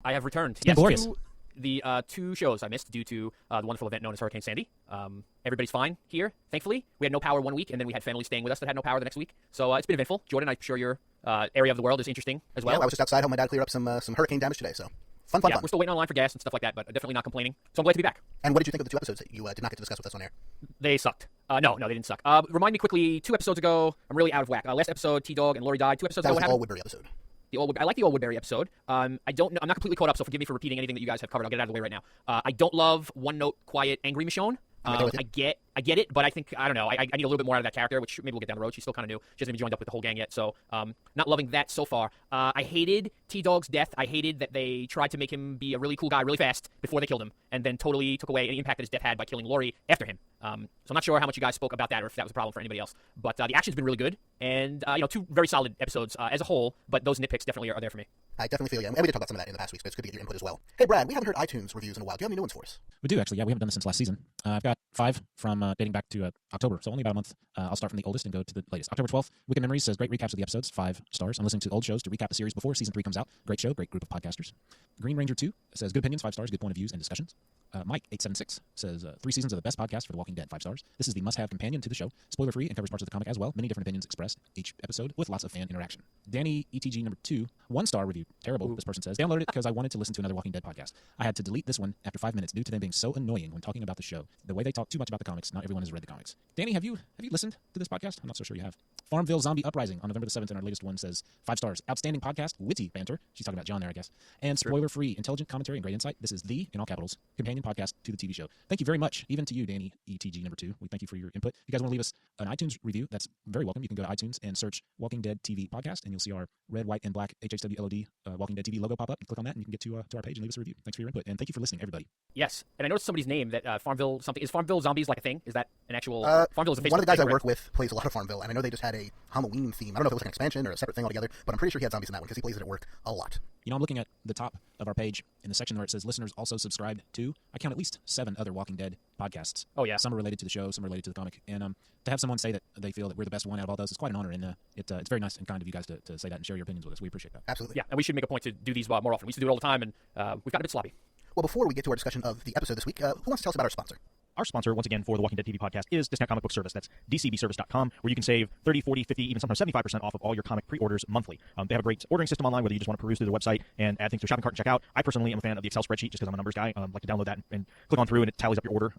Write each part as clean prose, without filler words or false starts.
I have returned. It's been glorious. To the 2 shows I missed due to the wonderful event known as Hurricane Sandy. Everybody's fine here, thankfully. We had no power 1 week, and then we had family staying with us that had no power the next week. So it's been eventful. Jordan, I'm sure your area of the world is interesting as well. Yeah, I was just outside helping my dad clear up some hurricane damage today, so fun. We're still waiting online for gas and stuff like that, but definitely not complaining. So I'm glad to be back. And what did you think of the 2 episodes that you did not get to discuss with us on air? They sucked. No, they didn't suck. Remind me quickly, 2 episodes ago, I'm really out of whack. Last episode, T-Dog and Lori died. 2 episodes That ago, was what the happened? All Woodbury episode. I like the old Woodbury episode. I don't know. I'm not completely caught up, so forgive me for repeating anything that you guys have covered. I'll get it out of the way right now. I don't love one note, quiet, angry Michonne. I get it, but I think, I don't know, I need a little bit more out of that character, which maybe we'll get down the road. She's still kind of new. She hasn't even joined up with the whole gang yet, so not loving that so far. I hated T-Dog's death. I hated that they tried to make him be a really cool guy really fast before they killed him, and then totally took away any impact that his death had by killing Lori after him. So I'm not sure how much you guys spoke about that or if that was a problem for anybody else. But the action's been really good, and 2 very solid episodes as a whole, but those nitpicks definitely are there for me. I definitely feel you. And we did talk about some of that in the past weeks, but it's good to get your input as well. Hey, Brad, we haven't heard iTunes reviews in a while. Do you have any new ones for us? We do, actually. Yeah, we haven't done this since last season. I've got 5 from dating back to October, so only about a month. I'll start from the oldest and go to the latest. October 12th, Wicked Memories says, great recaps of the episodes, 5 stars. I'm listening to old shows to recap the series before Season 3 comes out. Great show, great group of podcasters. Green Ranger 2 says, good opinions, 5 stars, good point of views and discussions. Mike 876 says, 3 seasons of the best podcast for The Walking Dead, 5 stars. This is the must-have companion to the show, spoiler-free and covers parts of the comic as well. Many different opinions expressed each episode with lots of fan interaction. Danny ETG number 2, 1-star review. Terrible, this person says. Downloaded it because I wanted to listen to another Walking Dead podcast. I had to delete this one after 5 minutes due to them being so annoying when talking about the show. The way they talk too much about the comics, not everyone has read the comics. Danny, have you listened to this podcast? I'm not so sure you have. Farmville Zombie Uprising on November the 7th, and our latest one says 5 stars. Outstanding podcast, witty banter. She's talking about John there, I guess. And spoiler-free, intelligent commentary and great insight. This is the, in all capitals, companion podcast to the TV show. Thank you very much, even to you, Danny ETG number 2. We thank you for your input. If you guys want to leave us an iTunes review, that's very welcome. You can go to iTunes and search Walking Dead TV podcast, and you'll see our red, white, and black HHWLOD Walking Dead TV logo pop up. You click on that, and you can get to our page and leave us a review. Thanks for your input, and thank you for listening, everybody. Yes, and I noticed somebody's name that Farmville something. Is Farmville Zombies like a thing? Is that an actual Farmville is a Facebook one of the guys thing, I work with plays a lot of Farmville, and I know they just had a Halloween theme. I don't know if it was like an expansion or a separate thing altogether, but I'm pretty sure he had zombies in that one because he plays it at work a lot. You know, I'm looking at the top of our page in the section where it says listeners also subscribe to. I count at least 7 other Walking Dead podcasts. Oh, yeah. Some are related to the show, some are related to the comic. And to have someone say that they feel that we're the best one out of all those is quite an honor. And it's very nice and kind of you guys to say that and share your opinions with us. We appreciate that. Absolutely. Yeah, and we should make a point to do these more often. We used to do it all the time, and we've got a bit sloppy. Well, before we get to our discussion of the episode this week, who wants to tell us about our sponsor? Our sponsor, once again, for the Walking Dead TV podcast is Discount Comic Book Service. That's dcbservice.com, where you can save 30, 40, 50, even sometimes 75% off of all your comic pre-orders monthly. They have a great ordering system online, whether you just want to peruse through the website and add things to a shopping cart and check out. I personally am a fan of the Excel spreadsheet just because I'm a numbers guy. I like to download that and click on through, and it tallies up your order.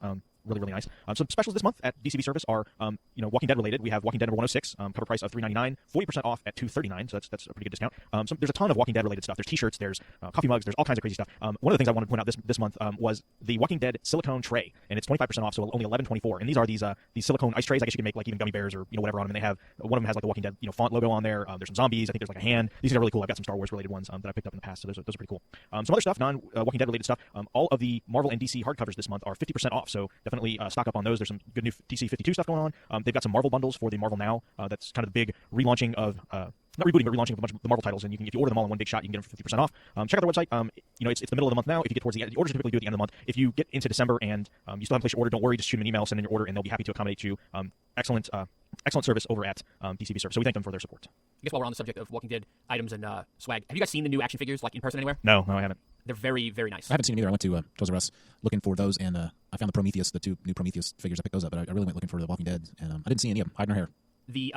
Really, really nice. Some specials this month at DCB Service are, Walking Dead related. We have Walking Dead number 106, cover price of $3.99, 40% off at $2.39, so that's a pretty good discount. There's a ton of Walking Dead related stuff. There's t-shirts, there's coffee mugs, there's all kinds of crazy stuff. One of the things I wanted to point out this month was the Walking Dead silicone tray, and it's 25% off, so only $11.24. And these are these silicone ice trays. I guess you can make like even gummy bears or whatever on them. And they have one of them has like the Walking Dead font logo on there. There's some zombies. I think there's like a hand. These are really cool. I've got some Star Wars related ones that I picked up in the past, so those are pretty cool. Some other stuff, non-Walking Dead related stuff. All of the Marvel and DC hardcovers this month are 50% off, so definitely stock up on those. There's some good new DC 52 stuff going on. They've got some Marvel bundles for the Marvel Now. That's kind of the big relaunching of not rebooting, but relaunching of a bunch of the Marvel titles, and you can, if you order them all in one big shot, you can get them for 50% off. Check out their website. It's the middle of the month now. If you get towards the end, the orders typically do at the end of the month. If you get into December and you still haven't placed your order, don't worry. Just shoot them an email, send in your order, and they'll be happy to accommodate you. Excellent service over at DCB Service. So we thank them for their support. I guess while we're on the subject of Walking Dead items and swag, have you guys seen the new action figures like in person anywhere? No, I haven't. They're very, very nice. I haven't seen them either. I went to Toys R Us looking for those, and I found the 2 new Prometheus figures. I picked those up, but I really went looking for the Walking Dead, and I didn't see any of them hiding her hair. The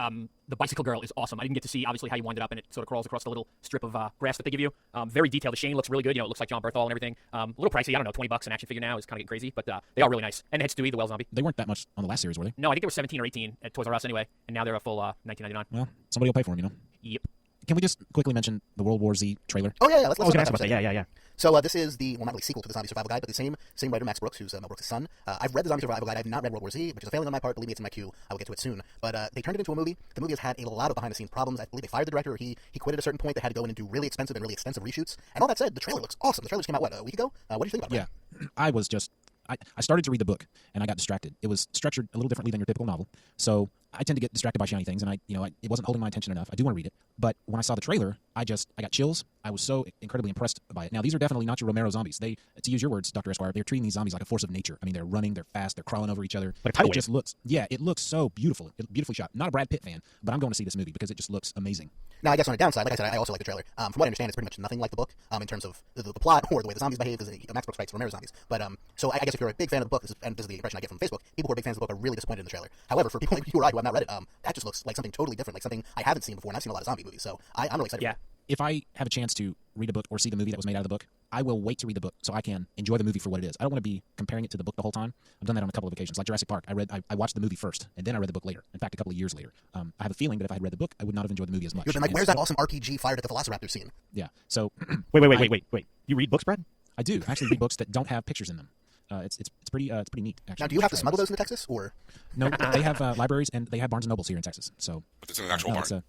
bicycle girl is awesome. I didn't get to see obviously how you wind it up, and it sort of crawls across the little strip of grass that they give you. Very detailed. The Shane looks really good. It looks like John Berthal and everything. A little pricey. I don't know, $20 an action figure now is kind of getting crazy, but they are really nice. And it's Stewie, the Well Zombie. They weren't that much on the last series, were they? No, I think they were 17 or 18 at Toys R Us anyway, and now they're a full $19.99. Well, somebody will pay for them, Yep. Can we just quickly mention the World War Z trailer? Oh, yeah. Let's I was going to ask about that. Yeah. So this is the, not really sequel to the Zombie Survival Guide, but the same writer, Max Brooks, who's Mel Brooks' son. I've read the Zombie Survival Guide. I've not read World War Z, which is a failing on my part. Believe me, it's in my queue. I will get to it soon. But they turned it into a movie. The movie has had a lot of behind-the-scenes problems. I believe they fired the director, or he quit at a certain point. They had to go in and do really expensive and really extensive reshoots. And all that said, the trailer looks awesome. The trailer just came out, a week ago? What did you think about it? Yeah, I was just... I started to read the book, and I got distracted. It was structured a little differently than your typical novel. So I tend to get distracted by shiny things, and it wasn't holding my attention enough. I do want to read it, but when I saw the trailer, I got chills. I was so incredibly impressed by it. Now, these are definitely not your Romero zombies. They, to use your words, Dr. Esquire, they're treating these zombies like a force of nature. I mean, they're running, they're fast, they're crawling over each other. Like a tidal it just looks, it looks so beautiful, beautifully shot. Not a Brad Pitt fan, but I'm going to see this movie because it just looks amazing. Now, I guess on a downside, like I said, I also like the trailer. From what I understand, it's pretty much nothing like the book in terms of the plot or the way the zombies behave, because Max Brooks writes Romero zombies. But so I guess if you're a big fan of the book, and this is the impression I get from Facebook, people who are big fans of the book are really disappointed in the trailer. However, for people like you or I who have not read it, that just looks like something totally different, like something I haven't seen before, and I've seen a lot of zombie movies, so I'm really excited. Yeah. If I have a chance to read a book or see the movie that was made out of the book, I will wait to read the book so I can enjoy the movie for what it is. I don't want to be comparing it to the book the whole time. I've done that on a couple of occasions. Like Jurassic Park, I watched the movie first, and then I read the book later. In fact, a couple of years later. I have a feeling that if I had read the book, I would not have enjoyed the movie as much. You've been like, where's that awesome RPG fired at the Velociraptor scene? Yeah. So Wait. You read books, Brad? I do actually read books that don't have pictures in them. It's pretty neat. Actually. Now, do you have to smuggle those into Texas, or? No, they have libraries and they have Barnes and Nobles here in Texas. So, But it's in an actual barn.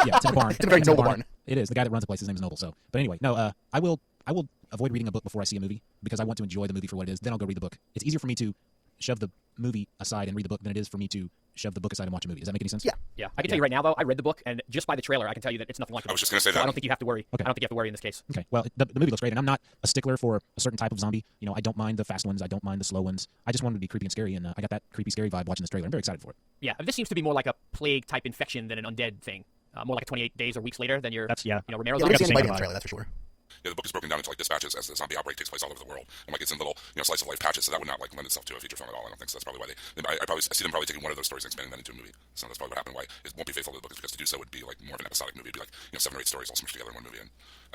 Yeah, it's in a barn. It's a very noble barn. It is. The guy that runs the place, his name is Noble. So, but anyway, no. I will avoid reading a book before I see a movie because I want to enjoy the movie for what it is. Then I'll go read the book. It's easier for me to shove the movie aside and read the book than it is for me to shove the book aside and watch a movie. Does that make any sense? Yeah. Yeah, I can tell you right now, though, I read the book, and just by the trailer, I can tell you that it's nothing like the book. I was just going to say So that. I don't think you have to worry. Okay. I don't think you have to worry in this case. Okay. Well, the movie looks great, and I'm not a stickler for a certain type of zombie. I don't mind the fast ones. I don't mind the slow ones. I just wanted to be creepy and scary, and I got that creepy, scary vibe watching this trailer. I'm very excited for it. Yeah, this seems to be more like a plague-type infection than an undead thing. More like a 28 days or weeks later than your, Romero Yeah, we zombie. didn't see same anybody in the vibe. trailer, that's for sure. Yeah, the book is broken down into like dispatches as the zombie outbreak takes place all over the world, and like it's in little slice of life patches. So that would not like lend itself to a feature film at all. I don't think so. That's probably why I see them probably taking one of those stories and expanding that into a movie. So that's probably what happened. Why it won't be faithful to the book is because to do so would be like more of an episodic movie. It'd be like 7 or 8 stories all smushed together in one movie, and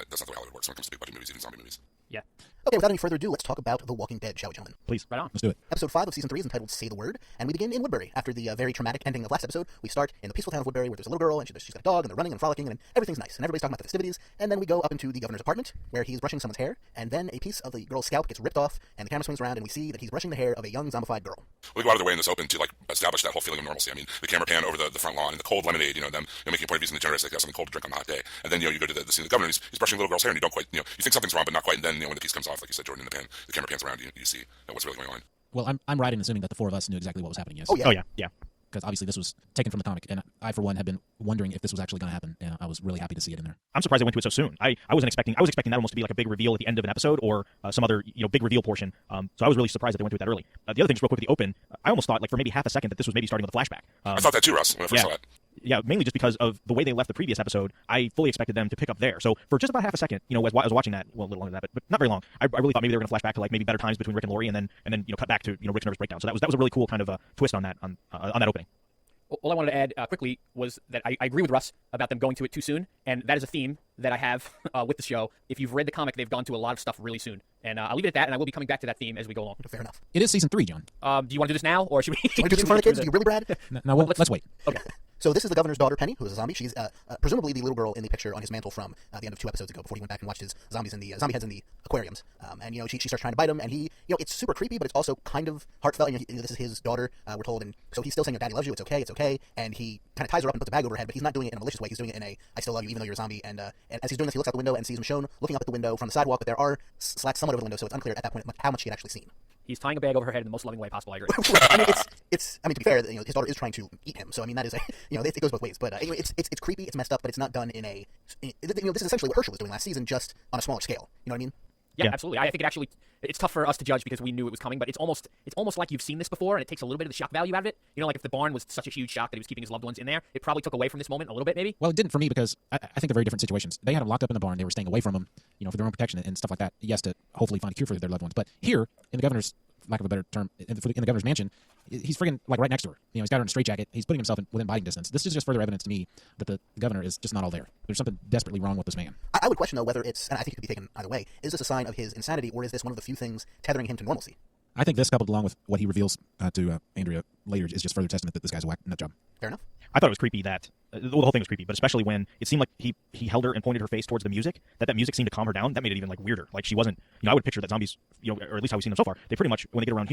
that's not the way Hollywood works when it comes to big budget movies, even zombie movies. Yeah. Okay, without any further ado, let's talk about The Walking Dead, shall we, gentlemen? Please. Right on. Let's do it. Episode 5 of Season 3 is entitled Say the Word, and we begin in Woodbury. After the very traumatic ending of last episode, we start in the peaceful town of Woodbury where there's a little girl, and she's got a dog, and they're running and frolicking, and everything's nice, and everybody's talking about the festivities, and then we go up into the governor's apartment, where he's brushing someone's hair, and then a piece of the girl's scalp gets ripped off, and the camera swings around, and we see that he's brushing the hair of a young zombified girl. We go out of their way in this open to like establish that whole feeling of normalcy. I mean, the camera pan over the front lawn and the cold lemonade, them making a point of using the generous, like something cold to drink on a hot day, and then you go to the scene of the governor, he's brushing the little girl's hair, and you don't quite, you think something's wrong, but not quite, and then when the piece comes off, like you said, Jordan, in the pan, the camera pans around, you see what's really going on. Well, I'm right in assuming that the four of us knew exactly what was happening. Yes. Oh, yeah. Oh yeah. Because obviously this was taken from the comic, and I, for one, have been wondering if this was actually going to happen. And I was really happy to see it in there. I'm surprised I went to it so soon. I wasn't expecting. I was expecting that almost to be like a big reveal at the end of an episode or some other big reveal portion. So I was really surprised that they went to it that early. The other thing, just real quick, at the open, I almost thought like for maybe half a second that this was maybe starting with a flashback. I thought that too, Russ, when I first saw it. Yeah, mainly just because of the way they left the previous episode. I fully expected them to pick up there. So for just about half a second, as I was watching that, well, a little longer than that, but not very long. I really thought maybe they were going to flash back to like maybe better times between Rick and Lori, and then cut back to Rick's nervous breakdown. So that was a really cool kind of a twist on that opening. All I wanted to add quickly was that I agree with Russ about them going to it too soon, and that is a theme that I have with the show. If you've read the comic, they've gone to a lot of stuff really soon. And I'll leave it at that, and I will be coming back to that theme as we go along. Fair enough. It is season 3, John. Do you want to do this now, or should we? Want to do this in front of the kids? Do you really, Brad? No, let's wait. Okay. So this is the governor's daughter, Penny, who is a zombie. She's presumably the little girl in the picture on his mantle from the end of 2 episodes ago, before he went back and watched his zombie heads in the aquariums. And she starts trying to bite him, and he, it's super creepy, but it's also kind of heartfelt. This is his daughter, we're told, and so he's still saying, "Daddy loves you. It's okay." And he kind of ties her up and puts a bag over her head, but he's not doing it in a malicious way. He's doing it in a "I still love you, even though you're a zombie." And as he's doing this, he looks out the window and sees Michonne looking up at the window from the sidewalk, but there are slats somewhat over the window, so it's unclear at that point how much she had actually seen. He's tying a bag over her head in the most loving way possible. I agree. I mean, it's. I mean, to be fair, his daughter is trying to eat him. So I mean, that is it goes both ways. But anyway, it's creepy, it's messed up, but it's not done in a. This is essentially what Herschel was doing last season, just on a smaller scale. You know what I mean? Yeah, absolutely. I think it's tough for us to judge because we knew it was coming, but it's almost like you've seen this before, and it takes a little bit of the shock value out of it. Like if the barn was such a huge shock that he was keeping his loved ones in there, it probably took away from this moment a little bit, maybe. Well, it didn't for me because I think they're very different situations. They had him locked up in the barn. They were staying away from him, for their own protection and stuff like that. Yes, to hopefully find a cure for their loved ones. But here, in the governor's, lack of a better term, in the governor's mansion, he's friggin' like right next to her. He's got her in a straitjacket. He's putting himself within biting distance. This is just further evidence to me that the governor is just not all there. There's something desperately wrong with this man. I would question though whether it's, and I think it could be taken either way. Is this a sign of his insanity, or is this one of the few things tethering him to normalcy? I think this, coupled along with what he reveals to Andrea later, is just further testament that this guy's a whack nut job. Fair enough. I thought it was creepy that the whole thing was creepy, but especially when it seemed like he held her and pointed her face towards the music. That music seemed to calm her down. That made it even like weirder. Like she wasn't. I would picture that zombies, or at least how we've seen them so far. They pretty much, when they get around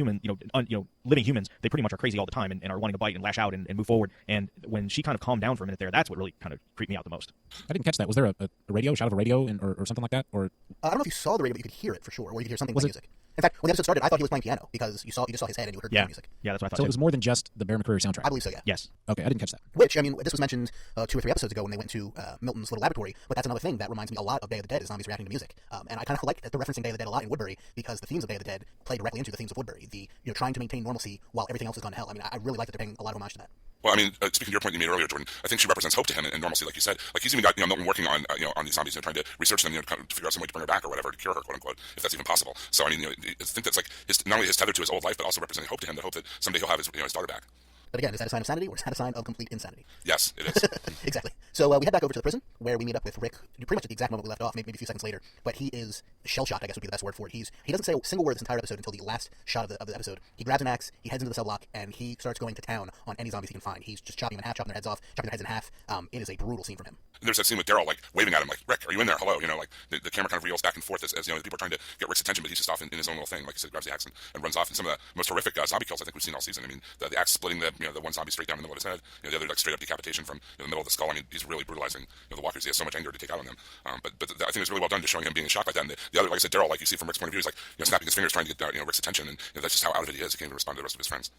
living humans, they pretty much are crazy all the time and are wanting to bite and lash out and move forward. And when she kind of calmed down for a minute there, that's what really kind of creeped me out the most. I didn't catch that. Was there a radio, shot of a radio or something like that? Or I don't know if you saw the radio, but you could hear it for sure, or you could hear something was by it music. In fact, when the episode started, I thought he was playing piano because you just saw his head and you heard Yeah. the music. Yeah, that's what I thought So too. it was more than just the Bear McCreary soundtrack. I believe so, yeah. Yes. Okay, I didn't catch that. Which, I mean, this was mentioned 2 or 3 episodes ago when they went to Milton's little laboratory, but that's another thing that reminds me a lot of Day of the Dead is zombies reacting to music. And I kind of like the referencing Day of the Dead a lot in Woodbury because the themes of Day of the Dead play directly into the themes of Woodbury. The trying to maintain normalcy while everything else has gone to hell. I mean, I really like that they're paying a lot of homage to that. Well, I mean, speaking to your point you made earlier, Jordan, I think she represents hope to him and normalcy, like you said. Like he's even got Milton working on on these zombies, trying to research them, kind of to figure out some way to bring her back or whatever, to cure her, quote unquote, if that's even possible. So I mean, I think that's like not only his tether to his old life, but also representing hope to him, the hope that someday he'll have his his daughter back. But again, is that a sign of sanity or is that a sign of complete insanity? Yes, it is. Exactly. So we head back over to the prison where we meet up with Rick pretty much at the exact moment we left off, maybe a few seconds later. But he is shell-shocked, I guess would be the best word for it. He doesn't say a single word this entire episode until the last shot of the episode. He grabs an axe, he heads into the cell block, and he starts going to town on any zombies he can find. He's just chopping them in half, chopping their heads off, chopping their heads in half. It is a brutal scene from him. And there's that scene with Daryl like waving at him, like Rick, are you in there? Hello, like the camera kind of reels back and forth as the people are trying to get Rick's attention, but he's just off in his own little thing. Like you said, grabs the axe and runs off. And some of the most horrific zombie kills I think we've seen all season. I mean, the axe splitting the one zombie straight down the middle of his head, the other like straight up decapitation from the middle of the skull. I mean, he's really brutalizing the walkers. He has so much anger to take out on them. But I think it's really well done, just showing him being in shock like that. And the other, like I said, Daryl, like you see from Rick's point of view, he's like snapping his fingers trying to get Rick's attention, and that's just how out of it he is. He can't even respond to the rest of his friends.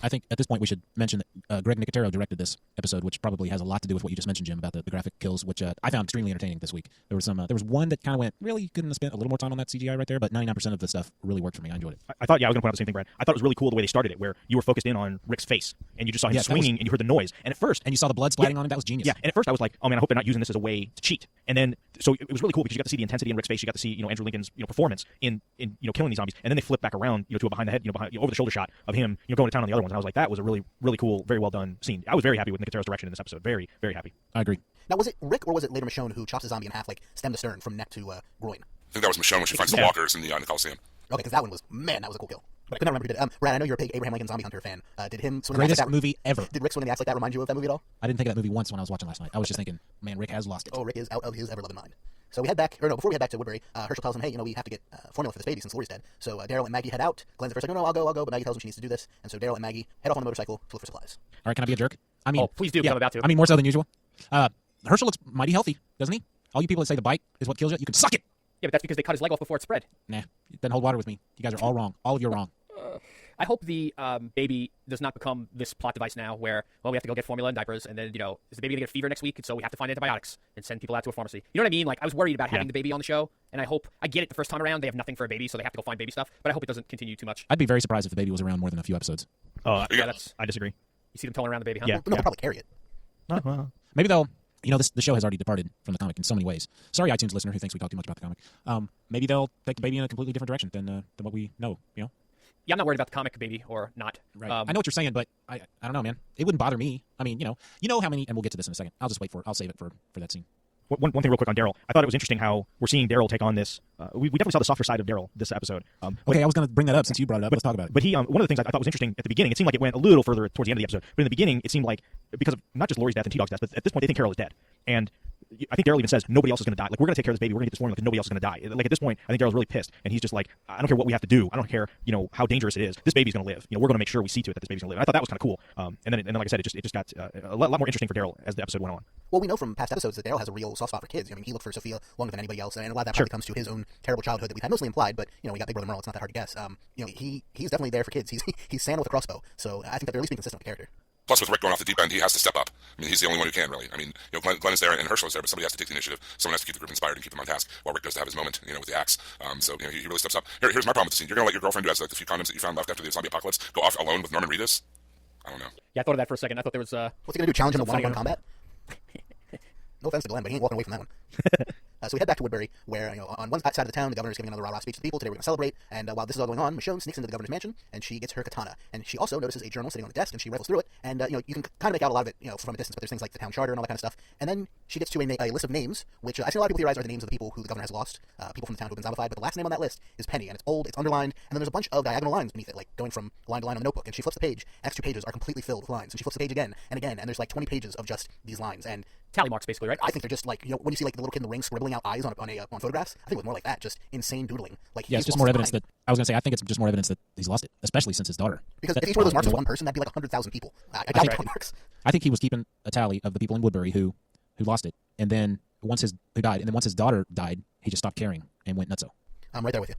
I think at this point we should mention that Greg Nicotero directed this episode, which probably has a lot to do with what you just mentioned, Jim, about the graphic kills, which I found extremely entertaining this week. There was one that kind of went, really couldn't have spent a little more time on that CGI right there, but 99% of the stuff really worked for me. I enjoyed it. I thought, I was going to point out the same thing, Brad. I thought it was really cool the way they started it, where you were focused in on Rick's face, and you just saw him swinging, and you heard the noise. And at first, And you saw the blood splatting on him. That was genius. yeah, and at first I was like, oh man, I hope they're not using this as a way to cheat. And then, so it was really cool because you got to see the intensity in Rick's face. You got to see, Andrew Lincoln's, performance in killing these zombies. And then they flip back around, to a behind the head, over the shoulder shot of him, going to town on the other ones. And I was like, that was a really, really cool, very well done scene. I was very happy with Nicotero's direction in this episode. Very, very happy. I agree. Now, was it Rick or was it later Michonne who chops the zombie in half, like stem to stern, from neck to groin? I think that was Michonne when she finds the walkers in the Coliseum. Okay, because that one was, man, that was a cool kill. But I could not remember who did it. Brad, I know you're a big Abraham Lincoln Zombie Hunter fan. Did him swing Greatest the axe like that? movie ever. Did Rick swing the axe like that remind you of that movie at all? I didn't think of that movie once when I was watching last night. I was just thinking, man, Rick has lost it. Oh, Rick is out of his ever-loving mind. So we head back, before we head back to Woodbury, Herschel tells him, hey, we have to get formula for this baby since Lori's dead. So Daryl and Maggie head out. Glenn's at first like, no, I'll go, but Maggie tells him she needs to do this. And so Daryl and Maggie head off on the motorcycle to look for supplies. All right, can I be a jerk? I mean, Please do, 'cause I'm about to. I mean, more so than usual. Herschel looks mighty healthy, doesn't he? All you people that say the bite is what kills you, you can suck it. Yeah, but that's because they cut his leg off before it spread. Nah, it doesn't hold water with me. You guys are all wrong. All of you are wrong. I hope the baby does not become this plot device now where, well, we have to go get formula and diapers, and then, is the baby going to get a fever next week, and so we have to find antibiotics and send people out to a pharmacy. You know what I mean? Like, I was worried about having the baby on the show, and I get it the first time around, they have nothing for a baby, so they have to go find baby stuff, but I hope it doesn't continue too much. I'd be very surprised if the baby was around more than a few episodes. Oh, Yeah, I disagree. You see them towing around the baby, huh? Yeah. No, they'll probably carry it. Maybe they'll, the show has already departed from the comic in so many ways. Sorry, iTunes listener who thinks we talk too much about the comic. Maybe they'll take the baby in a completely different direction than what we know, Yeah, I'm not worried about the comic baby or not. Right. I know what you're saying, but I don't know, man. It wouldn't bother me. I mean, you know how many, and we'll get to this in a second. I'll save it for that scene. One thing real quick on Daryl. I thought it was interesting how we're seeing Daryl take on this. We definitely saw the softer side of Daryl this episode. Okay, I was going to bring that up since you brought it up. Let's talk about it. But he, one of the things I thought was interesting at the beginning, it seemed like it went a little further towards the end of the episode. But in the beginning, it seemed like because of not just Lori's death and T-Dog's death, but at this point they think Carol is dead. And I think Daryl even says nobody else is going to die. Like, we're going to take care of this baby. We're going to get this formula because nobody else is going to die. Like, at this point, I think Daryl's really pissed, and he's just like, I don't care what we have to do. I don't care, how dangerous it is. This baby's going to live. We're going to make sure we see to it that this baby's going to live. And I thought that was kind of cool. And then, like I said, it just got a lot more interesting for Daryl as the episode went on. Well, we know from past episodes that Daryl has a real soft spot for kids. I mean, he looked for Sophia longer than anybody else, and a lot of that probably comes to his own terrible childhood that we've had mostly implied. But we got Big Brother Merle. It's not that hard to guess. He's definitely there for kids. He's Santa with a crossbow. So I think that they're at least being consistent with the character. Plus, with Rick going off the deep end, he has to step up. I mean, he's the only one who can, really. I mean, Glenn is there and Herschel is there, but somebody has to take the initiative. Someone has to keep the group inspired and keep them on task while Rick goes to have his moment, with the axe. So, he really steps up. Here's my problem with the scene. You're going to let your girlfriend, who has like the few condoms that you found left after the zombie apocalypse, go off alone with Norman Reedus? I don't know. Yeah, I thought of that for a second. I thought there was What's he going to do, challenge him to Something one-on-one funny combat? No offense to Glenn, but he ain't walking away from that one. So we head back to Woodbury, where on one side of the town, the governor's giving another rah-rah speech to the people. Today we're going to celebrate. And while this is all going on, Michonne sneaks into the governor's mansion, and she gets her katana. And she also notices a journal sitting on the desk, and she rifles through it. And you can kind of make out a lot of it, from a distance. But there's things like the town charter and all that kind of stuff. And then she gets to a list of names, which I see a lot of people theorize are the names of the people who the governor has lost, people from the town who have been zombified. But the last name on that list is Penny, and it's old, it's underlined, and then there's a bunch of diagonal lines beneath it, like going from line to line on the notebook. And she flips the page. Next 2 pages are completely filled with lines. And she flips the page again and again, and there's like 20 pages of just these lines. And tally marks, basically, right? I think they're just like, when you see like the little kid in the ring scribbling out eyes on photographs, I think it was more like that, just insane doodling. Like, Yeah, it's just more evidence that I was going to say. I think it's just more evidence that he's lost it, especially since his daughter. Because if each one of those marks was one person, that'd be like 100,000 people. I doubt tally marks. I think he was keeping a tally of the people in Woodbury who lost it, and then once his daughter died, he just stopped caring and went nutso. I'm right there with you.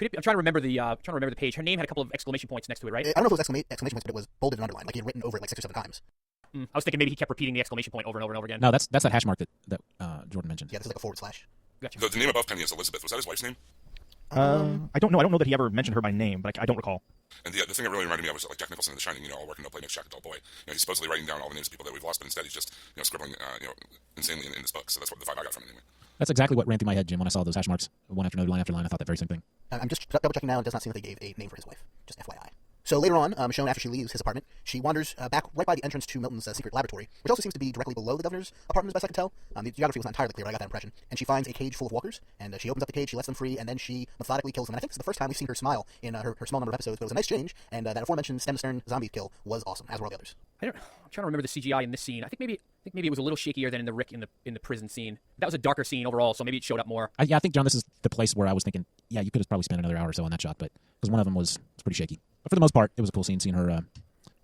I'm trying to remember the page. Her name had a couple of exclamation points next to it, right? I don't know if it was exclamation points, but it was bolded and underlined. Like he had written over it like 6 or 7 times. I was thinking maybe he kept repeating the exclamation point over and over and over again. No, that's that hash mark that Jordan mentioned. Yeah, this is like a forward slash. Gotcha. The name above Penny is Elizabeth. Was that his wife's name? I don't know. I don't know that he ever mentioned her by name, but I don't recall. And the thing that really reminded me of was like Jack Nicholson in The Shining. All work and no play makes Jack a dull boy. He's supposedly writing down all the names of people that we've lost, but instead he's just scribbling insanely in this book. So that's what the vibe I got from it anyway. That's exactly what ran through my head, Jim, when I saw those hash marks one after another, line after line. I thought that very same thing. I'm just double checking now. It does not seem like they gave a name for his wife. Just FYI. So later on, Michonne, after she leaves his apartment, she wanders back right by the entrance to Milton's secret laboratory, which also seems to be directly below the governor's apartment, as best I can tell. The geography was not entirely clear, but I got that impression. And she finds a cage full of walkers, and she opens up the cage, she lets them free, and then she methodically kills them. And I think this is the first time we've seen her smile in her small number of episodes, but it was a nice change, and that aforementioned stem to stern zombie kill was awesome, as were all the others. I'm trying to remember the CGI in this scene. I think maybe it was a little shakier than in the Rick in the prison scene. That was a darker scene overall, so maybe it showed up more. I think, John, this is the place where I was thinking, yeah, you could have probably spent another hour or so on that shot, but because one of them was pretty shaky. But for the most part, it was a cool scene seeing her,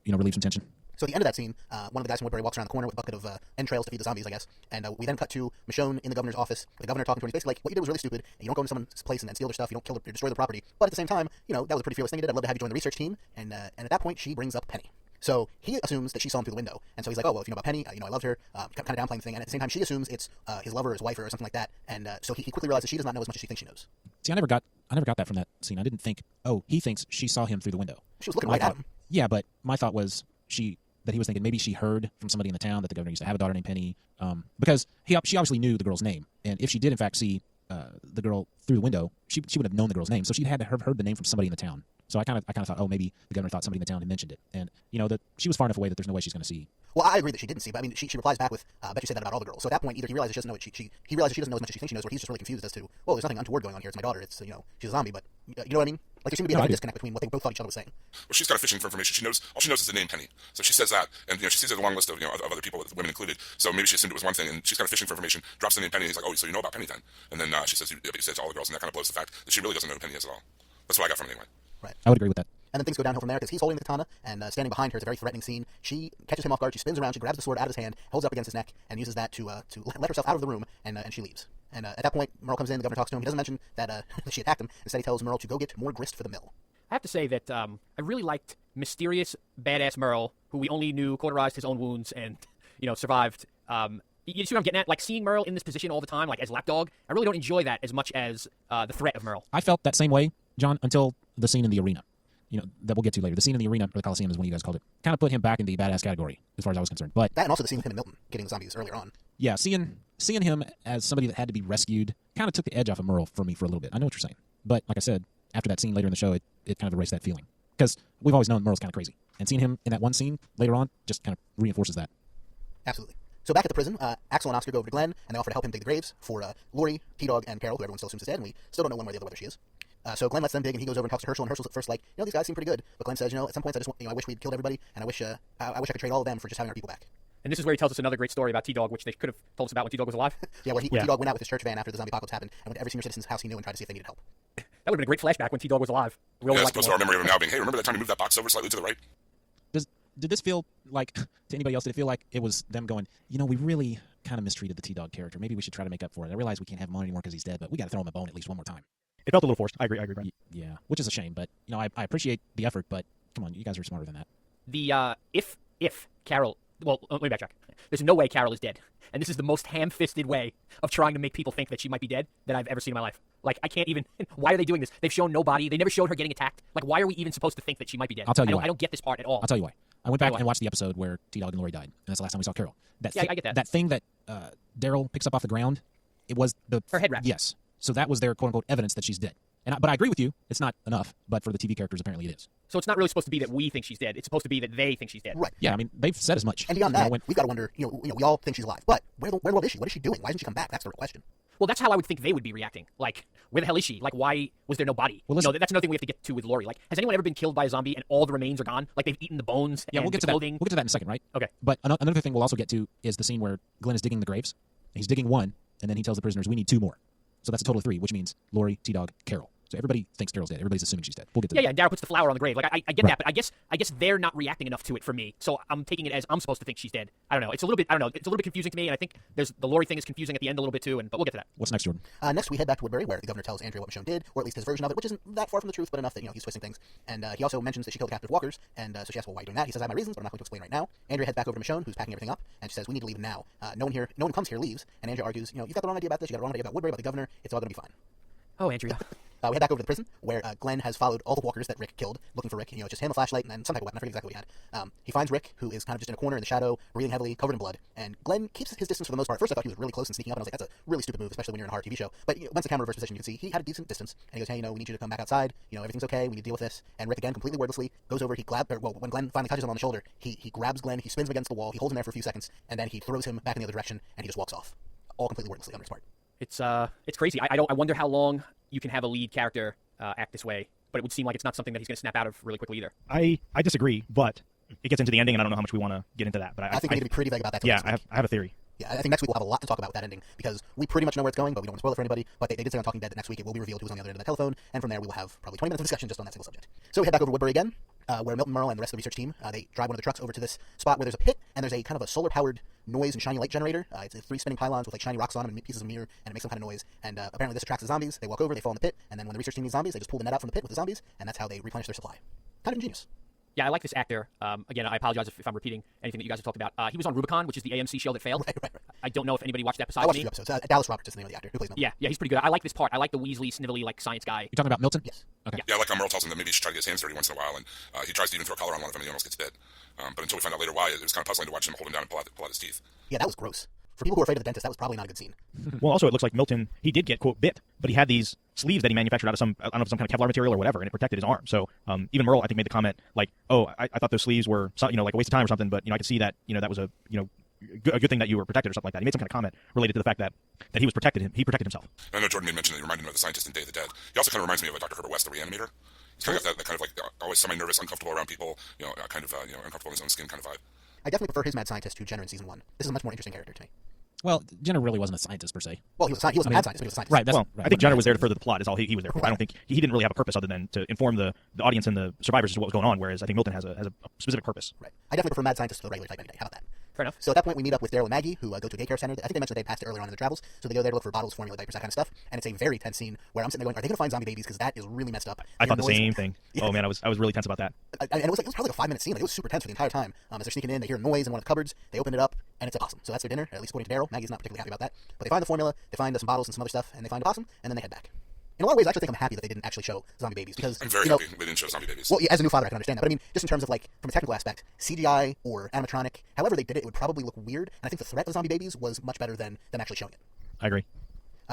relieve some tension. So at the end of that scene, one of the guys from Woodbury walks around the corner with a bucket of entrails to feed the zombies, I guess. And we then cut to Michonne in the governor's office, with the governor talking to her. He's basically like, what you did was really stupid. And you don't go into someone's place and steal their stuff. You don't kill or destroy their property. But at the same time, that was a pretty fearless thing you did. I'd love to have you join the research team. And at that point, she brings up Penny. So he assumes that she saw him through the window. And so he's like, oh, well, if you know about Penny, I loved her. Kind of downplaying the thing. And at the same time, she assumes it's his lover or his wife or something like that. And so he quickly realizes she does not know as much as she thinks she knows. See, I never got that from that scene. I didn't think, oh, he thinks she saw him through the window. She was looking right at him. Yeah, but my thought was that he was thinking maybe she heard from somebody in the town that the governor used to have a daughter named Penny, because she obviously knew the girl's name, and if she did in fact see the girl through the window, she would have known the girl's name, so she'd had to have heard the name from somebody in the town. So I kind of thought, oh, maybe the governor thought somebody in the town had mentioned it, and that she was far enough away that there's no way she's going to see. Well, I agree that she didn't see, but I mean, she replies back with, I bet you said that about all the girls. So at that point, either he realizes she doesn't know he realizes she doesn't know as much as she thinks she knows, or he's just really confused as to, well, there's nothing untoward going on here. It's my daughter. It's she's a zombie, but you know what I mean? Like there seemed to be a disconnect between what they both thought each other was saying. Well, she's kind of fishing for information. All she knows is the name Penny. So she says that, and she sees a long list of of other people, with women included. So maybe she assumed it was one thing, and she's kind of fishing for information. Drops the name Penny, and he's like, oh, so you know about Penny then? And then she says, you said to all the girls, and that kind of blows the fact that she really doesn't know who Penny is at all. That's what I got from it anyway. Right. I would agree with that. And then things go downhill from there because he's holding the katana, and standing behind her is a very threatening scene. She catches him off guard. She spins around. She grabs the sword out of his hand, holds it up against his neck, and uses that to let herself out of the room. And she leaves. And at that point, Merle comes in. The governor talks to him. He doesn't mention that she attacked him. Instead, he tells Merle to go get more grist for the mill. I have to say that I really liked mysterious, badass Merle, who we only knew cauterized his own wounds and survived. You see what I'm getting at? Like seeing Merle in this position all the time, like as lapdog. I really don't enjoy that as much as the threat of Merle. I felt that same way, John, until the scene in the arena. That we'll get to later. The scene in the arena, or the Coliseum is one you guys called it, kind of put him back in the badass category, as far as I was concerned. But that, and also the scene with him and Milton getting the zombies earlier on. Yeah, seeing him as somebody that had to be rescued kind of took the edge off of Merle for me for a little bit. I know what you're saying. But like I said, after that scene later in the show, it kind of erased that feeling. Because we've always known Merle's kind of crazy. And seeing him in that one scene later on just kind of reinforces that. Absolutely. So back at the prison, Axel and Oscar go over to Glenn, and they offer to help him dig the graves for Lori, T-Dog, and Carol, who everyone still assumes is dead, and we still don't know one way or the other whether she is. So Glenn lets them dig, and he goes over and talks to Herschel, and Herschel's at first like, these guys seem pretty good. But Glenn says, at some points I just I wish we'd killed everybody, and I wish I could trade all of them for just having our people back. And this is where he tells us another great story about T-Dog, which they could have told us about when T-Dog was alive. Yeah, when T-Dog went out with his church van after the zombie apocalypse happened, and went to every senior citizen's house he knew and tried to see if they needed help. That would have been a great flashback when T-Dog was alive. As opposed to our memory of him now being, hey, remember that time you moved that box over slightly to the right? Did this feel like, to anybody else, did it feel like it was them going, we really kind of mistreated the T-Dog character. Maybe we should try to make up for it. I realize we can't have him on anymore because he's dead, but we got to throw him a bone at least one more time. It felt a little forced. I agree. Yeah, which is a shame, but, I appreciate the effort, but come on, you guys are smarter than that. The, if Carol, well, let me backtrack. There's no way Carol is dead. And this is the most ham-fisted way of trying to make people think that she might be dead that I've ever seen in my life. Like, I can't even, why are they doing this? They've shown no body. They never showed her getting attacked. Like, why are we even supposed to think that she might be dead? I'll tell you why. I don't get this part at all. I'll tell you why. I went back and watched the episode where T-Dog and Lori died, and that's the last time we saw Carol. I get that. That thing that Daryl picks up off the ground, it was her head wrap. Yes. So that was their quote-unquote evidence that she's dead. But I agree with you. It's not enough, but for the TV characters, apparently it is. So it's not really supposed to be that we think she's dead. It's supposed to be that they think she's dead. Right. Yeah, I mean, they've said as much. And beyond that, we've got to wonder, we all think she's alive. But where the world is she? What is she doing? Why doesn't she come back? That's the real question. Well, that's how I would think they would be reacting. Like, where the hell is she? Like, why was there no body? Well, that's another thing we have to get to with Lori. Like, has anyone ever been killed by a zombie and all the remains are gone? Like, they've eaten the bones and we'll get the to clothing? That. We'll get to that in a second, right? Okay. But another thing we'll also get to is the scene where Glenn is digging the graves. He's digging one, and then he tells the prisoners, we need 2 more. So that's a total of 3, which means Lori, T-Dog, Carol. So everybody thinks Daryl's dead. Everybody's assuming she's dead. We'll get to Yeah, that. yeah. Daryl puts the flower on the grave. Like I get Right. that, but I guess they're not reacting enough to it for me. So I'm taking it as I'm supposed to think she's dead. I don't know. It's a little bit. I don't know. It's a little bit confusing to me, and I think there's the Lori thing is confusing at the end a little bit too. But we'll get to that. What's next, Jordan? Next, we head back to Woodbury, where the governor tells Andrea what Michonne did, or at least his version of it, which isn't that far from the truth, but enough that he's twisting things. And he also mentions that she killed the captive walkers, and so she asks, well, why are you doing that? He says, I have my reasons, but I'm not going to explain right now. Andrea heads back over to Michonne, who's packing everything up, and she says, we need to leave now. No one comes here leaves. And Andrea argues, you've got the wrong idea about this. You got the wrong idea about Woodbury, about the governor. It's all going to be fine. Oh, Andrea. We head back over to the prison, where Glenn has followed all the walkers that Rick killed, looking for Rick. It's just him, a flashlight, and some type of weapon. I forget exactly what he had. He finds Rick, who is kind of just in a corner in the shadow, breathing heavily, covered in blood. And Glenn keeps his distance for the most part. At first, I thought he was really close and sneaking up, and I was like, that's a really stupid move, especially when you're in a horror TV show. But once the camera reverse position, you can see he had a decent distance. And he goes, hey, we need you to come back outside. Everything's okay. We need to deal with this. And Rick, again, completely wordlessly, goes over. When Glenn finally touches him on the shoulder, he grabs Glenn, he spins him against the wall, he holds him there for a few seconds, and then he throws him back in the other direction, and he just walks off. All completely wordlessly on his part. It's crazy. I wonder how long you can have a lead character act this way, but it would seem like it's not something that he's going to snap out of really quickly either. I disagree, but it gets into the ending, and I don't know how much we want to get into that. But I think we need to be pretty vague about that. Yeah, I have a theory. Yeah, I think next week we'll have a lot to talk about with that ending, because we pretty much know where it's going, but we don't want to spoil it for anybody. But they did say on Talking Dead that next week it will be revealed who's on the other end of the telephone, and from there we will have probably 20 minutes of discussion just on that single subject. So we head back over to Woodbury again, where Milton Merle and the rest of the research team, they drive one of the trucks over to this spot where there's a pit, and there's a kind of a solar-powered noise and shiny light generator. It's 3 spinning pylons with shiny rocks on them and pieces of mirror, and it makes some kind of noise. And apparently this attracts the zombies. They walk over, they fall in the pit, and then when the research team needs zombies, they just pull the net out from the pit with the zombies, and that's how they replenish their supply. Kind of ingenious. Yeah, I like this actor. Again, I apologize if I'm repeating anything that you guys have talked about. He was on Rubicon, which is the AMC show that failed. Right. I don't know if anybody watched that besides I watched me. 2 episodes. Dallas Roberts is the name of the actor who plays Milton. Yeah, he's pretty good. I like this part. I like the Weasley, snivelly, science guy. You talking about Milton? Yes. Okay. Yeah, like Merle tells him that maybe he should try to get his hands dirty once in a while, and he tries to even throw a collar on one of them, and he almost gets bit. But until we find out later why, it was kind of puzzling to watch him hold him down and pull out his teeth. Yeah, that was gross. For people who are afraid of the dentist, that was probably not a good scene. Well, also, it looks like Milton, he did get, quote, bit, but he had these sleeves that he manufactured out of some kind of Kevlar material or whatever, and it protected his arm. So even Merle, I think, made the comment, like, oh, I thought those sleeves were, like a waste of time or something, but, I could see that, that was a good thing that you were protected or something like that. He made some kind of comment related to the fact that he was protected. He protected himself. I know Jordan made mention that he reminded him of the scientist in Day of the Dead. He also kind of reminds me of Dr. Herbert West, the Reanimator. He's kind of got that kind of like always semi-nervous, uncomfortable around people, uncomfortable in his own skin kind of vibe. I definitely prefer his mad scientist to Jenner in season 1. This is a much more interesting character to me. Well, Jenner really wasn't a scientist per se. Well, he was a mad scientist, but he was a scientist. Right. That's, Well, right. I think Jenner was there to further the plot. Is all he was there for. I don't think he didn't really have a purpose other than to inform the audience and the survivors as to what was going on. Whereas I think Milton has a specific purpose. Right. I definitely prefer mad scientist to the regular type any day. How about that? Fair enough. So at that point, we meet up with Daryl and Maggie, who go to a daycare center. I think they mentioned they passed it earlier on in their travels. So they go there to look for bottles, formula, diapers, that kind of stuff. And it's a very tense scene where I'm sitting there going, are they going to find zombie babies? Because that is really messed up. I thought the noise- same thing. Yeah. Oh man, I was really tense about that. And it was probably like a 5-minute scene. Like, it was super tense for the entire time. As they're sneaking in, they hear noise in one of the cupboards. They open it up, and it's a possum. So that's their dinner, at least according to Daryl. Maggie's not particularly happy about that. But they find the formula, they find some bottles and some other stuff, and they find a possum, and then they head back. In a lot of ways, I actually think I'm happy that they didn't actually show zombie babies because I'm very happy they didn't show zombie babies. Well, yeah, as a new father, I can understand that. But I mean, just in terms of from a technical aspect, CGI or animatronic, however they did it, it would probably look weird. And I think the threat of zombie babies was much better than them actually showing it. I agree.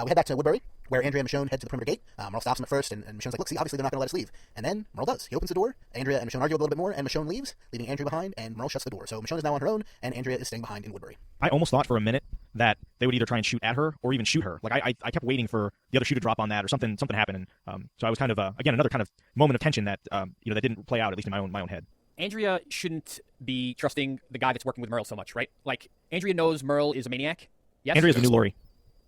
We head back to Woodbury, where Andrea and Michonne head to the perimeter gate. Merle stops them at first, and Michonne's like, look, see, obviously they're not going to let us leave. And then Merle does. He opens the door. Andrea and Michonne argue a little bit more, and Michonne leaves, leaving Andrea behind, and Merle shuts the door. So Michonne is now on her own, and Andrea is staying behind in Woodbury. I almost thought for a minute that they would either try and shoot at her or even shoot her. Like I kept waiting for the other shoe to drop on that or something happen. And so I was kind of again another kind of moment of tension that that didn't play out, at least in my own head. Andrea shouldn't be trusting the guy that's working with Merle so much, right? Like, Andrea knows Merle is a maniac. Yes? Andrea's the new Lori.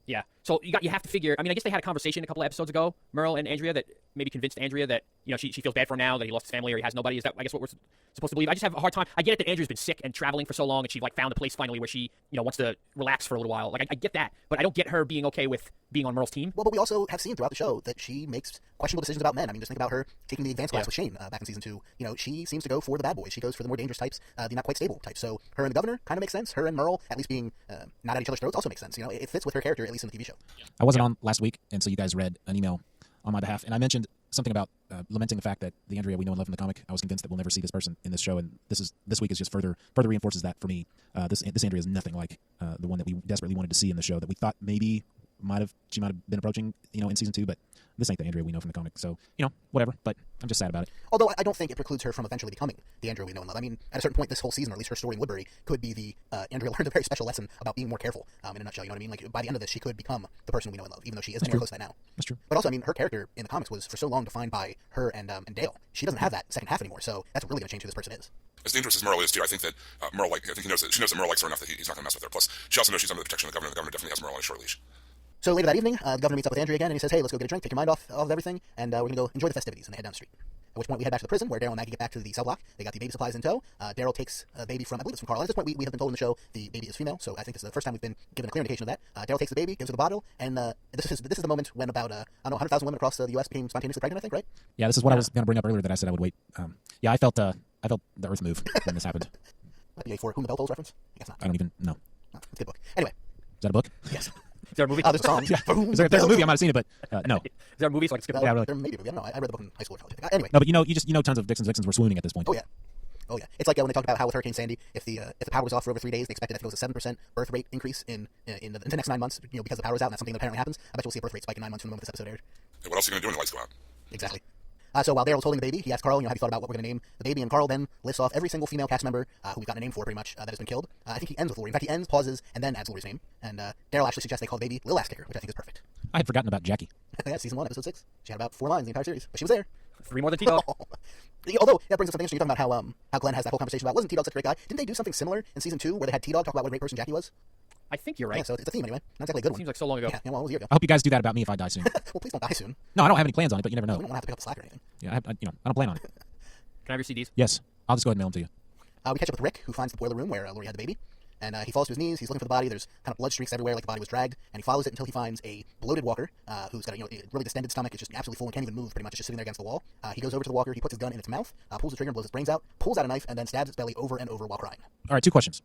Yeah. So you have to figure. I mean, I guess they had a conversation a couple of episodes ago, Merle and Andrea, that maybe convinced Andrea that she feels bad for him now that he lost his family or he has nobody. Is that I guess what we're supposed to believe? I just have a hard time. I get it that Andrea's been sick and traveling for so long, and she found a place finally where she wants to relax for a little while. Like I get that, but I don't get her being okay with being on Merle's team. Well, but we also have seen throughout the show that she makes questionable decisions about men. I mean, just think about her taking the advanced class with Shane back in season 2. She seems to go for the bad boys. She goes for the more dangerous types, the not quite stable types. So her and the governor kind of makes sense. Her and Merle, at least being not at each other's throats, also makes sense. It fits with her character, at least in the TV show. I wasn't on last week, and so you guys read an email on my behalf, and I mentioned something about lamenting the fact that the Andrea we know and love in the comic, I was convinced that we'll never see this person in this show, and this week is just further reinforces that for me. This Andrea is nothing like the one that we desperately wanted to see in the show that we thought maybe she might have been approaching in season 2, but this ain't the Andrea we know from the comic. So whatever. But I'm just sad about it. Although I don't think it precludes her from eventually becoming the Andrea we know and love. I mean, at a certain point, this whole season, or at least her story in Woodbury, could be the Andrea learned a very special lesson about being more careful. In a nutshell, you know what I mean? Like by the end of this, she could become the person we know and love, even though she isn't anywhere close to that now. That's true. But also, I mean, her character in the comics was for so long defined by her and Dale. She doesn't have that second half anymore, so that's really going to change who this person is. As dangerous as Merle is too, I think that Merle, she knows that Merle likes her enough that he's not going to mess with her. Plus, she also knows she's under the protection of the governor. The governor definitely has Merle on a short leash. So later that evening, the governor meets up with Andrea again, and he says, "Hey, let's go get a drink, take your mind off of everything, and we're gonna go enjoy the festivities." And they head down the street. At which point we head back to the prison, where Daryl and Maggie get back to the cell block. They got the baby supplies in tow. Daryl takes a baby from, I believe it's from Carl. At this point, we have been told in the show the baby is female, so I think this is the first time we've been given a clear indication of that. Daryl takes the baby, gives her the bottle, and this is the moment when about 100,000 women across the U.S. became spontaneously pregnant. I think, right? Yeah, this is what I was going to bring up earlier that I said I would wait. Yeah, I felt the earth move when this happened. Might be a For Whom the Bell Tolls reference. I guess not. I don't even know. No, it's a good book. Anyway, Is that a book? yes. Is there a movie? There's a song. For Whom There's a movie. I might have seen it, but no. Is there a movie so I can skip it? Yeah, really. There may be a movie. I don't know. I read the book in high school or college. I think. Anyway. No, but you know tons of Vixens were swooning at this point. Oh yeah. It's like when they talked about how with Hurricane Sandy, if the power was off for over 3 days, they expected that it goes a 7% birth rate increase in the next 9 months, because the power was out, and that's something that apparently happens. I bet you'll see a birth rate spike in 9 months from the moment this episode aired. Hey, what else are you going to do when the lights go out? Exactly. So while Daryl's holding the baby, he asks Carl, have you thought about what we're going to name the baby? And Carl then lists off every single female cast member who we've gotten a name for, pretty much, that has been killed. I think he ends with Lori. In fact, he ends, pauses, and then adds Lori's name. And Daryl actually suggests they call the baby Lil Ass Kicker, which I think is perfect. I had forgotten about Jackie. Yeah, season 1, episode 6. She had about 4 lines the entire series, but she was there. 3 more than T-Dog. Although, that brings up something interesting. You're talking about how Glenn has that whole conversation about, wasn't T-Dog such a great guy? Didn't they do something similar in season 2 where they had T-Dog talk about what a great person Jackie was? I think you're right. Yeah, so it's a theme anyway. Not exactly a good one. Seems like so long ago. Yeah, well, it was a year ago. I hope you guys do that about me if I die soon. Well, please don't die soon. No, I don't have any plans on it, but you never We know. don't want to have to pick up the slack or anything. Yeah, I don't plan on it. Can I have your CDs? Yes, I'll just go ahead and mail them to you. We catch up with Rick, who finds the boiler room where Lori had the baby. And he falls to his knees. He's looking for the body. There's kind of blood streaks everywhere, like the body was dragged. And he follows it until he finds a bloated walker who's got a really distended stomach. It's just absolutely full and can't even move. Pretty much, it's just sitting there against the wall. He goes over to the walker. He puts his gun in its mouth, pulls the trigger, and blows its brains out. Pulls out a knife and then stabs its belly over and over while crying. All right, 2 questions.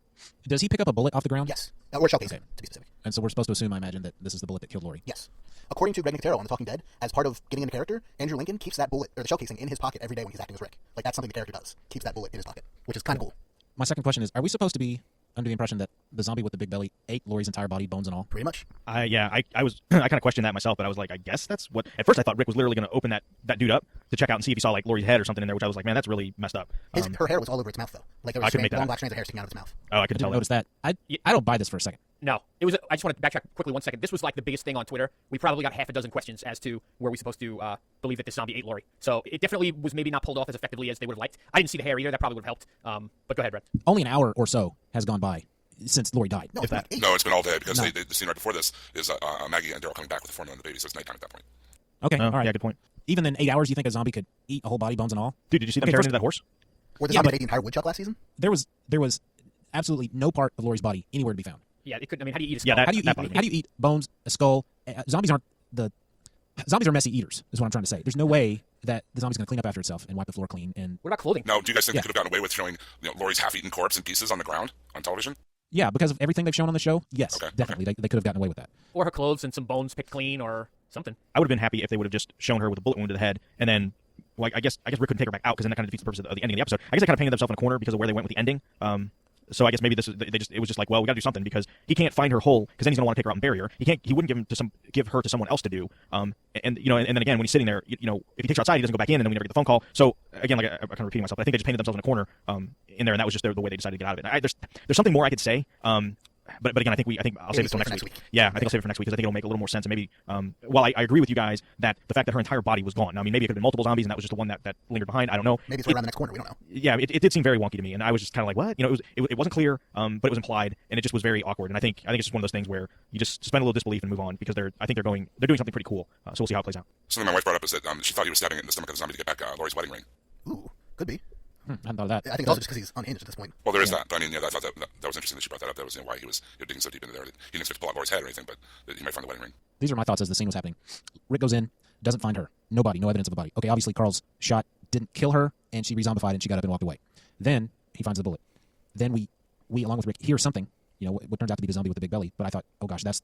Does he pick up a bullet off the ground? Yes, or shell casing, Okay. to be specific. And so we're supposed to assume, I imagine, that this is the bullet that killed Lori. Yes. According to Greg Nicotero on The Talking Dead, as part of getting into character, Andrew Lincoln keeps that bullet or the shell casing in his pocket every day when he's acting as Rick. Like that's something the character does. Keeps that bullet in his pocket, which is kind of cool. My second question is, are we supposed to be under the impression that the zombie with the big belly ate Lori's entire body, bones and all? Pretty much. I was I kind of questioned that myself, but I was like, I guess that's what. At first, I thought Rick was literally going to open that dude up to check out and see if he saw like Lori's head or something in there, which I was like, man, that's really messed up. Her hair was all over its mouth though. Like there I was couldn't make that long out. black strands of hair sticking out of its mouth. Oh, I I couldn't didn't tell notice that. I don't buy this for a second. No, it was. I just want to backtrack quickly 1 second. This was like the biggest thing on Twitter. We probably got half a dozen questions as to were we supposed to believe that this zombie ate Lori. So it definitely was maybe not pulled off as effectively as they would have liked. I didn't see the hair either. That probably would have helped. But go ahead, Red. Only an hour or so has gone by since Lori died. No, If that. eight. No, it's been all day because No. the scene right before this is Maggie and Daryl coming back with the formula and the baby, so it's nighttime at that point. Okay, all right. Yeah, good point. Even in 8 hours, you think a zombie could eat a whole body, bones and all? Dude, did you see them Okay, tearing first- into that horse? Or the Yeah, zombie but- that ate the entire woodchuck last season? There was absolutely no part of Lori's body anywhere to be found. Yeah, it could. I mean, how do you eat a skull? Yeah, that- How do you bothered me. eat bones, a skull? Zombies are messy eaters, is what I'm trying to say. There's no way that the zombie's going to clean up after itself and wipe the floor clean. And What about clothing? Now, do you guys think Yeah. they could have gotten away with showing Lori's half-eaten corpse in pieces on the ground on television? yeah, because of everything they've shown on the show, yes, Okay, definitely they could have gotten away with that. Or her clothes and some bones picked clean or something. I would have been happy if they would have just shown her with a bullet wound to the head, and then, well, I guess Rick couldn't take her back out because then that kind of defeats the purpose of the ending of the episode. I guess they kind of painted themselves in a corner because of where they went with the ending. So I guess maybe it was just like, well, we got to do something because he can't find her whole because then he's gonna want to take her out and bury her. He wouldn't give her to someone else to do. And then again when he's sitting there, if he takes her outside, he doesn't go back in, and then we never get the phone call. So again, like I'm kind of repeating myself, but I think they just painted themselves in a corner in there, and that was just the way they decided to get out of it. There's something more I could say. But again, I think I'll save it till next week. Yeah, I think I'll save it for next week because I think it'll make a little more sense. And maybe, while I agree with you guys that the fact that her entire body was gone. Now, I mean, maybe it could have been multiple zombies, and that was just the one that lingered behind. I don't know. Maybe it's right around the next corner. We don't know. Yeah, it did seem very wonky to me, and I was just kind of like, what? It wasn't clear, but it was implied, and it just was very awkward. And I think it's just one of those things where you just suspend a little disbelief and move on because I think they're doing something pretty cool. So we'll see how it plays out. Something my wife brought up is that she thought he was stabbing it in the stomach of the zombie to get back Lori's wedding ring. Ooh, could be. I hadn't thought of that. I think it's also just because he's unhinged at this point. Well, there is that. But I mean, I thought that was interesting that she brought that up. That was why he was digging so deep into there. He didn't expect to pull out Lori's head or anything, but that he might find the wedding ring. These are my thoughts as the scene was happening. Rick goes in, doesn't find her. No body, no evidence of a body. Okay, obviously Carl's shot didn't kill her, and she rezombified, and she got up and walked away. Then he finds the bullet. Then we along with Rick, hear something, what turns out to be the zombie with the big belly. But I thought, oh gosh, that's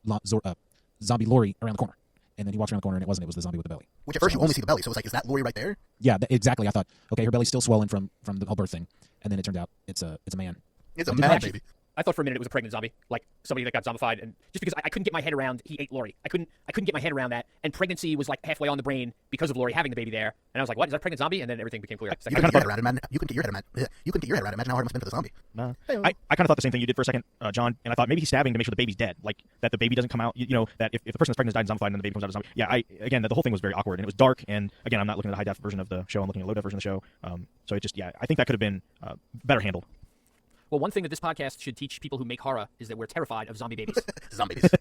zombie Lori around the corner. And then he walks around the corner, and it wasn't. It was the zombie with the belly. Which at first So you only see the belly, so it's like, is that Lori right there? Yeah, exactly. I thought, okay, her belly's still swollen from the whole birth thing. And then it turned out it's a man. It's a Did mad that- baby. I thought for a minute it was a pregnant zombie, like somebody that got zombified, and just because I couldn't get my head around he ate Lori. I couldn't get my head around that, and pregnancy was like halfway on the brain because of Lori having the baby there, and I was like, what, is that a pregnant zombie? And then everything became clear. You couldn't get your head around it, man. You couldn't get your head around it. You couldn't get your head around it. Imagine how hard it must have been for the zombie. I kind of thought the same thing you did for a second, John, and I thought maybe he's stabbing to make sure the baby's dead, like that the baby doesn't come out. That if the person that's pregnant is died and zombified and then the baby comes out as a zombie. Yeah, again, the whole thing was very awkward and it was dark. And again, I'm not looking at the high def version of the show. I'm looking at the low def version of the show. So it just, I think that could have been better handled. Well, one thing that this podcast should teach people who make horror is that we're terrified of zombie babies. Zombie babies.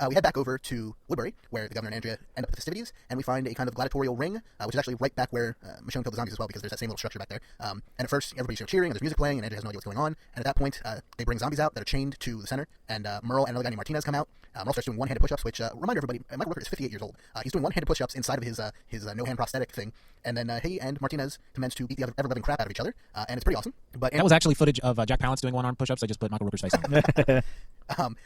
we head back over to Woodbury, where the governor and Andrea end up at the festivities, and we find a kind of gladiatorial ring, which is actually right back where Michonne killed the zombies as well, because there's that same little structure back there. And at first, everybody's cheering, and there's music playing, and Andrea has no idea what's going on. And at that point, they bring zombies out that are chained to the center, and Merle and another guy named Martinez come out. Merle starts doing one-handed push-ups, which, reminder everybody, Michael Rooker is 58 years old. He's doing one-handed push-ups inside of his no-hand prosthetic thing, and then he and Martinez commence to beat the ever-living crap out of each other, and it's pretty awesome. But That was actually footage of Jack Palance doing one-arm push-ups. I just put Michael Rooker's face on.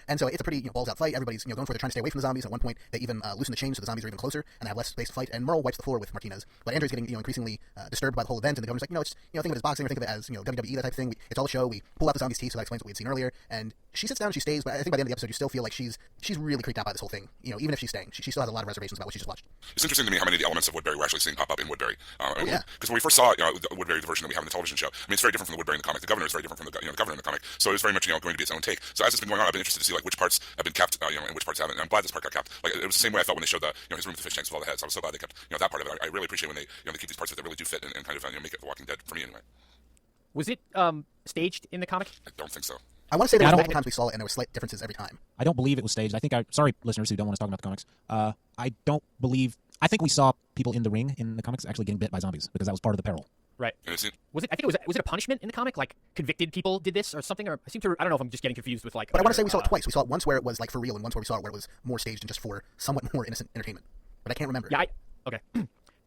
And so it's a pretty balls-out fight. Everybody's going for it. They're trying to stay away from the zombies. At one point, they even loosen the chains so the zombies are even closer, and they have less space to fight. And Merle wipes the floor with Martinez. But Andrew's getting increasingly disturbed by the whole event, and the governor's like, it's think of it as boxing, or think of it as WWE, that type of thing. It's all a show. We pull out the zombies' teeth, so that explains what we had seen earlier. And she sits down, and she stays. But I think by the end of the episode, you still feel like she's really creeped out by this whole thing. Even if she's staying, she still has a lot of reservations about what she just watched. It's interesting to me how many of the elements of Woodbury we're actually seeing pop up in Woodbury. Yeah. Because when we first saw the Woodbury, the version that we have in the television show, it's very different from the Woodbury in the comic. The governor is very different from the governor in the comic. So it's very much going to be its own take. So as it's been going on, I've been interested to see which parts have been kept, and which parts haven't. And I'm glad this part got kept. It was the same way I felt when they showed the his room with the fish tanks with all the heads. I was so glad they kept that part of it. I really appreciate when they they keep these parts that really do fit and kind of make it The Walking Dead for me anyway. Was it staged in the comic? I don't think so. I want to say there Yeah, were I multiple times we saw it, and there were slight differences every time. I don't believe it was staged. Sorry, listeners who don't want us talking about the comics. I think we saw people in the ring in the comics actually getting bit by zombies because that was part of the peril. Right. And it seemed, Was it a punishment in the comic? Like convicted people did this or something? Or I don't know if I'm just getting confused with But I want to say we saw it other, twice. We saw it once where it was for real, and once where we saw it where it was more staged and just for somewhat more innocent entertainment. But I can't remember. Yeah. Okay.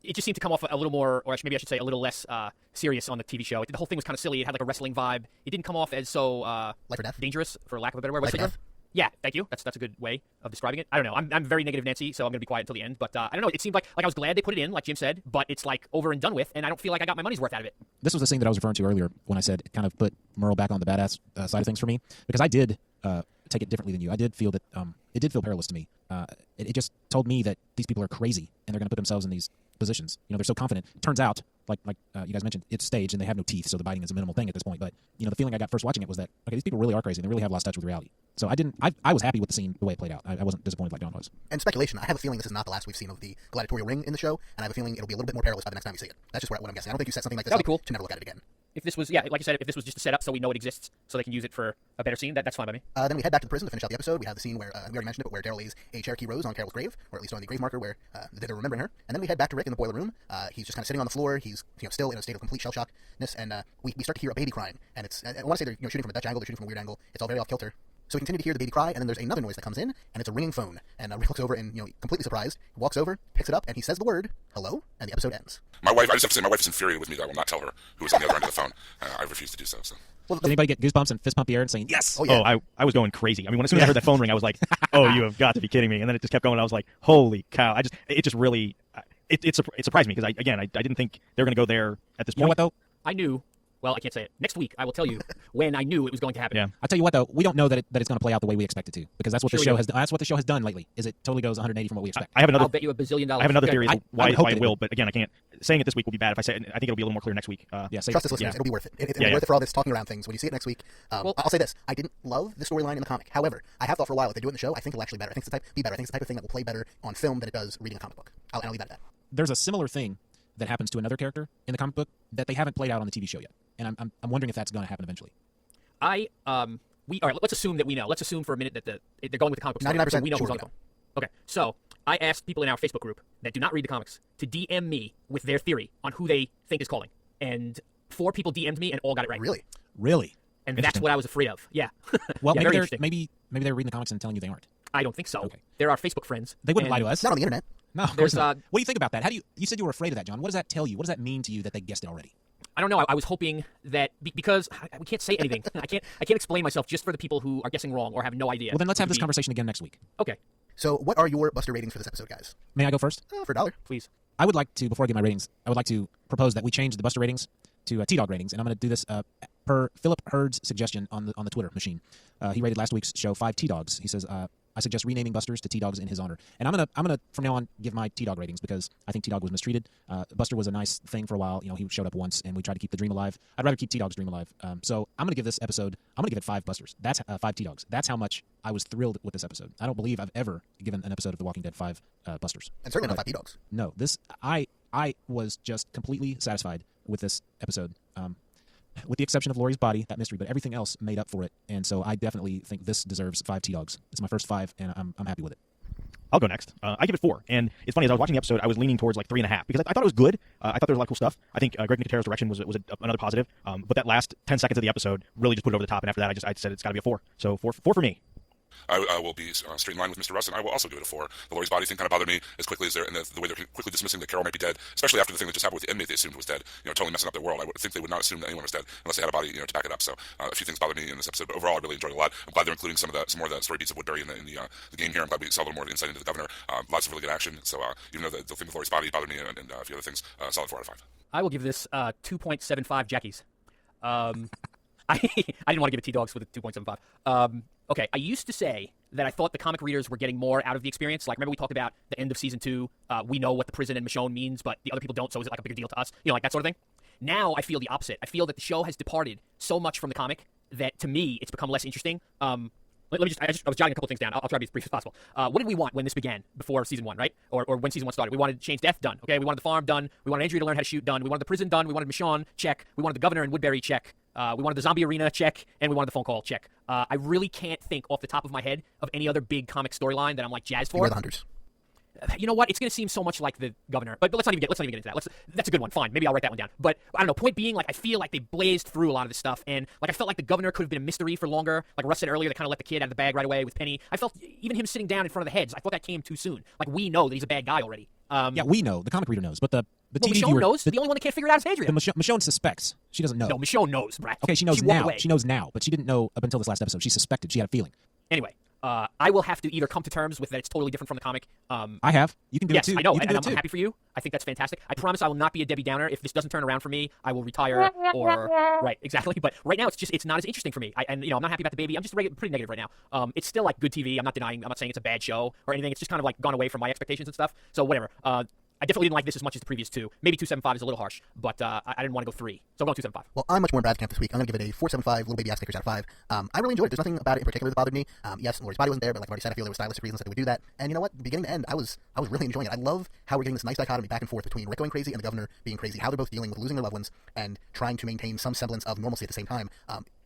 It just seemed to come off a little more, or maybe I should say a little less serious on the TV show. The whole thing was kind of silly. It had like a wrestling vibe. It didn't come off as so Life or death. dangerous, for lack of a better word. Life or death. Yeah, thank you. That's a good way of describing it. I don't know. I'm very negative, Nancy, so I'm gonna be quiet until the end. But I don't know. It seemed like I was glad they put it in, like Jim said, but it's like over and done with, and I don't feel like I got my money's worth out of it. This was the thing that I was referring to earlier when I said it kind of put Merle back on the badass side of things for me, because I did take it differently than you. I did feel that it did feel perilous to me. It just told me that these people are crazy and they're going to put themselves in these positions. They're so confident. Turns out, like you guys mentioned, it's staged and they have no teeth, so the biting is a minimal thing at this point. But the feeling I got first watching it was that these people really are crazy and they really have lost touch with reality. So I was happy with the scene the way it played out. I wasn't disappointed like John was. And speculation, I have a feeling this is not the last we've seen of the gladiatorial ring in the show, and I have a feeling it'll be a little bit more perilous by the next time we see it. That's just what I'm guessing. I don't think you set something like this That'd be up cool. to never look at it again. If this was, like you said, if this was just a setup so we know it exists, so they can use it for a better scene, that's fine by me. Then we head back to the prison to finish out the episode. We have the scene where, we already mentioned it, but where Daryl lays a Cherokee rose on Carol's grave, or at least on the grave marker where they're remembering her. And then we head back to Rick in the boiler room. He's just kind of sitting on the floor. He's still in a state of complete shell shockness, and we start to hear a baby crying. And it's I want to say they're shooting from a Dutch angle, they're shooting from a weird angle. It's all very off kilter. So we continue to hear the baby cry, and then there's another noise that comes in, and it's a ringing phone. And Rick looks over and, completely surprised, walks over, picks it up, and he says the word, hello, and the episode ends. my wife, I just have to say, my wife is infuriated with me that I will not tell her who was on the other end of the phone. I refuse to do so. Well, Did anybody get goosebumps and fist pump the air and saying, yes? Oh, yeah. Oh, I was going crazy. I mean, as soon as I heard that phone ring, I was like, oh, you have got to be kidding me. And then it just kept going. I was like, holy cow. It just really, it surprised me because I didn't think they were going to go there at this point. You know what, though? I knew. Well, I can't say it. Next week, I will tell you when I knew it was going to happen. Yeah. I'll tell you what, though, we don't know that it's going to play out the way we expect it to, because that's what Sure the we show don't. has. That's what the show has done lately. Is it totally goes 180 from what we expect? I have another. I'll bet you $1 billion. I have another theory as to I would hope why that it it will, would. but again, I can't. Saying it this week will be bad. If I say it, I think it'll be a little more clear next week. Yeah, Trust us, listeners. Yeah. It'll be worth it. It'll Yeah, be worth yeah. it for all this talking around things. When you see it next week, Well- I'll say this. I didn't love the storyline in the comic. However, I have thought for a while if they do it in the show, I think it'll actually better. I think it's the type of thing that will play better on film than it does reading a comic book. I'll leave that at that. There's a similar thing that happens to another character in the comic book that they haven't played out on the TV show yet, and I'm wondering if that's going to happen eventually. All right. Let's assume that we know. Let's assume for a minute that they're going with the comic book. story, 99% so we know sure who's on we the know. phone. Okay. So I asked people in our Facebook group that do not read the comics to DM me with their theory on who they think is calling, and 4 people DM'd me and all got it right. Really? Really? And that's what I was afraid of. Yeah. Well, Yeah, maybe very they're interesting. maybe they're reading the comics and telling you they aren't. I don't think so. Okay. They're our Facebook friends. They wouldn't and lie to us. Not on the internet. No, of There's, course not. What do you think about that? How do you said you were afraid of that, John? What does that tell you? What does that mean to you that they guessed it already? I don't know. I was hoping that because we can't say anything. I can't explain myself just for the people who are guessing wrong or have no idea. Well, then let's It have would this be- conversation again next week. Okay, So what are your Buster ratings for this episode, guys? May I go first? For $1. please. I would like to, before I give my ratings, I would like to propose that we change the Buster ratings to T-Dog ratings, and I'm going to do this per Philip Hurd's suggestion on the Twitter machine. He rated last week's show 5 T-Dogs. He says, I suggest renaming Busters to T-Dogs in his honor. And I'm gonna from now on give my T-Dog ratings because I think T-Dog was mistreated. Buster was a nice thing for a while. He showed up once, and we tried to keep the dream alive. I'd rather keep T-Dog's dream alive. So I'm gonna give this episode. I'm gonna give it 5 Busters. That's 5 T-Dogs. That's how much I was thrilled with this episode. I don't believe I've ever given an episode of The Walking Dead 5 Busters. And certainly not 5 T-Dogs. No, I was just completely satisfied with this episode. With the exception of Laurie's body, that mystery, but everything else made up for it. And so I definitely think this deserves 5 T-Dogs. It's my first 5, and I'm happy with it. I'll go next. I give it 4. And it's funny, as I was watching the episode, I was leaning towards like 3.5 because I thought it was good. I thought there was a lot of cool stuff. I think Greg Nicotero's direction was another positive. But that last 10 seconds of the episode really just put it over the top. And after that, I said it's got to be a 4. So 4 for me. I will be straight in line with Mr. Russ, and I will also give it a 4. The Laurie's body thing kind of bothered me as quickly as and the way they're quickly dismissing that Carol might be dead, especially after the thing that just happened with the inmate they assumed was dead. Totally messing up their world. I would think they would not assume that anyone was dead unless they had a body, to back it up. So a few things bothered me in this episode, but overall I really enjoyed it a lot. I'm glad they're including some more of the story beats of Woodbury in the game here. I'm glad we saw a little more insight into the governor. Lots of really good action. So even though the thing with Laurie's body bothered me and a few other things, solid 4 out of 5. I will give this 2.75 Jackies. I didn't want to give it T-Dogs with a 2.75. Okay, I used to say that I thought the comic readers were getting more out of the experience. Like, remember we talked about the end of season 2, we know what the prison and Michonne means, but the other people don't, so is it like a bigger deal to us? Like that sort of thing. Now I feel the opposite. I feel that the show has departed so much from the comic that, to me, it's become less interesting. Let me I was jotting a couple things down. I'll try to be as brief as possible. What did we want when this began, before season 1, right? Or when season 1 started? We wanted Shane's death done, okay? We wanted the farm done. We wanted Andrea to learn how to shoot done. We wanted the prison done. We wanted Michonne, check. We wanted the governor and Woodbury, check. We wanted the zombie arena, check. And we wanted the phone call, check. I really can't think off the top of my head of any other big comic storyline that I'm like jazzed for. Beware the Hunters. You know what? It's going to seem so much like the governor, but let's not even get into that. That's a good one. Fine, maybe I'll write that one down. But I don't know. Point being, like, I feel like they blazed through a lot of this stuff, and like I felt like the governor could have been a mystery for longer. Like Russ said earlier, they kind of let the kid out of the bag right away with Penny. I felt even him sitting down in front of the heads. I thought that came too soon. Like, we know that he's a bad guy already. Yeah, we know. The comic reader knows, but the TV Michonne viewer knows. The only one that can't figure it out is Andrea. Michonne suspects. She doesn't know. No, Michonne knows, Brad. Okay, she knows walked now. away. She knows now, but she didn't know up until this last episode. She suspected. She had a feeling. Anyway, I will have to either come to terms with that it's totally different from the comic. I have. You can do yes, it too. I know, You can and do I'm it too. happy for you. I think that's fantastic. I promise I will not be a Debbie Downer. If this doesn't turn around for me, I will retire or right, exactly. But right now, it's not as interesting for me. I'm not happy about the baby. I'm just pretty negative right now. It's still like good TV. I'm not denying. I'm not saying it's a bad show or anything. It's just kind of like gone away from my expectations and stuff. So whatever. I definitely didn't like this as much as the previous 2. Maybe 2.75 is a little harsh, but I didn't want to go 3. So I'm going 2.75. Well, I'm much more in Brad's camp this week. I'm going to give it a 4.75 Little Baby ass kickers out of 5. I really enjoyed it. There's nothing about it in particular that bothered me. Yes, Laurie's body wasn't there, but like I've already said, I feel there were stylistic reasons that they would do that. And you know what? Beginning to end, I was really enjoying it. I love how we're getting this nice dichotomy back and forth between Rick going crazy and the governor being crazy, how they're both dealing with losing their loved ones and trying to maintain some semblance of normalcy at the same time.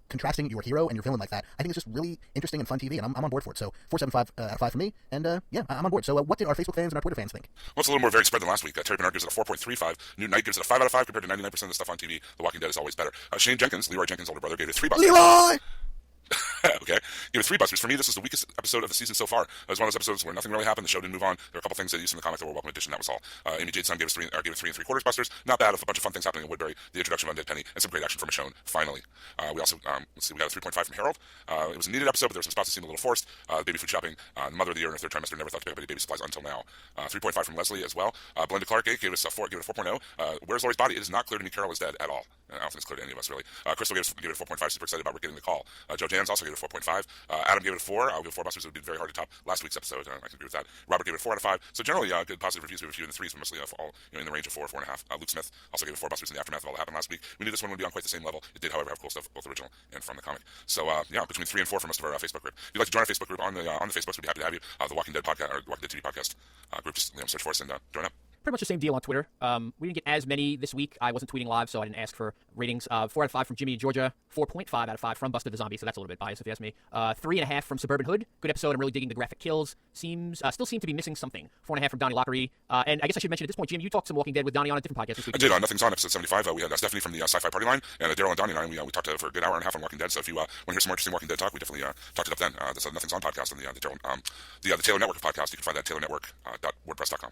Contrasting your hero and your villain like that, I think it's just really interesting and fun TV, and I'm on board for it. So 4.75 out of 5 for me, and yeah, I'm on board. So what did our Facebook fans and our Twitter fans think? Well, it's a little more varied spread than last week. Terry Bernard gives it a 4.35. Newt Knight gives it a 5 out of 5 compared to 99% of the stuff on TV. The Walking Dead is always better. Shane Jenkins, Leroy Jenkins' older brother, gave it 3 bucks. Leroy! Okay, give it 3 busters. For me, this is the weakest episode of the season so far. It was one of those episodes where nothing really happened. The show didn't move on. There were a couple things they used in the comic that were welcome addition. That was all. Amy Jade's son gave it 3 3/4 busters. Not bad. With a bunch of fun things happening in Woodbury. The introduction of Undead Penny and some great action from Michonne. Finally, we also we got a 3.5 from Harold. It was a needed episode, but there were some spots that seemed a little forced. Baby food shopping. The mother of the year in her 3rd trimester never thought to pick up any baby supplies until now. 3.5 from Leslie as well. Belinda Clark gave us a 4.0. Where's Laurie's body? It is not clear to me Carol is dead at all. I don't think it's clear to any of us really. Crystal gave it a 4.5. Super excited about getting the call. Joe Jans also gave it a 4.5. Adam gave it a 4. I'll give 4 busters. It would be very hard to top last week's episode. I can agree with that. Robert gave it a 4 out of 5. So generally, good positive reviews. We have a few in the 3s, but mostly all in the range of 4, 4.5. Luke Smith also gave it 4 busters in the aftermath of all that happened last week. We knew this one would be on quite the same level. It did, however, have cool stuff, both original and from the comic. So yeah, between 3 and 4 for most of our Facebook group. If you'd like to join our Facebook group on the Facebooks, we'd be happy to have you. The Walking Dead podcast or Walking Dead TV podcast group. Just search for us and join up. Pretty much the same deal on Twitter. We didn't get as many this week. I wasn't tweeting live, so I didn't ask for ratings. 4 out of 5 from Jimmy in Georgia. 4.5 out of 5 from Buster the Zombie, so that's a little bit biased if you ask me. 3.5 from Suburban Hood. Good episode. I'm really digging the graphic kills. Still seem to be missing something. 4.5 from Donnie Lockery. And I guess I should mention at this point, Jim, you talked some Walking Dead with Donnie on a different podcast this week. I did. Nothing's on episode 75. We had Stephanie from the Sci-Fi Party Line, and Daryl and Donnie and I, we talked for a good hour and a half on Walking Dead. So if you want to hear some more interesting Walking Dead talk, we definitely talked it up then. That's Nothing's On podcast on the Taylor Network podcast. You can find that at taylornetwork.wordpress.com.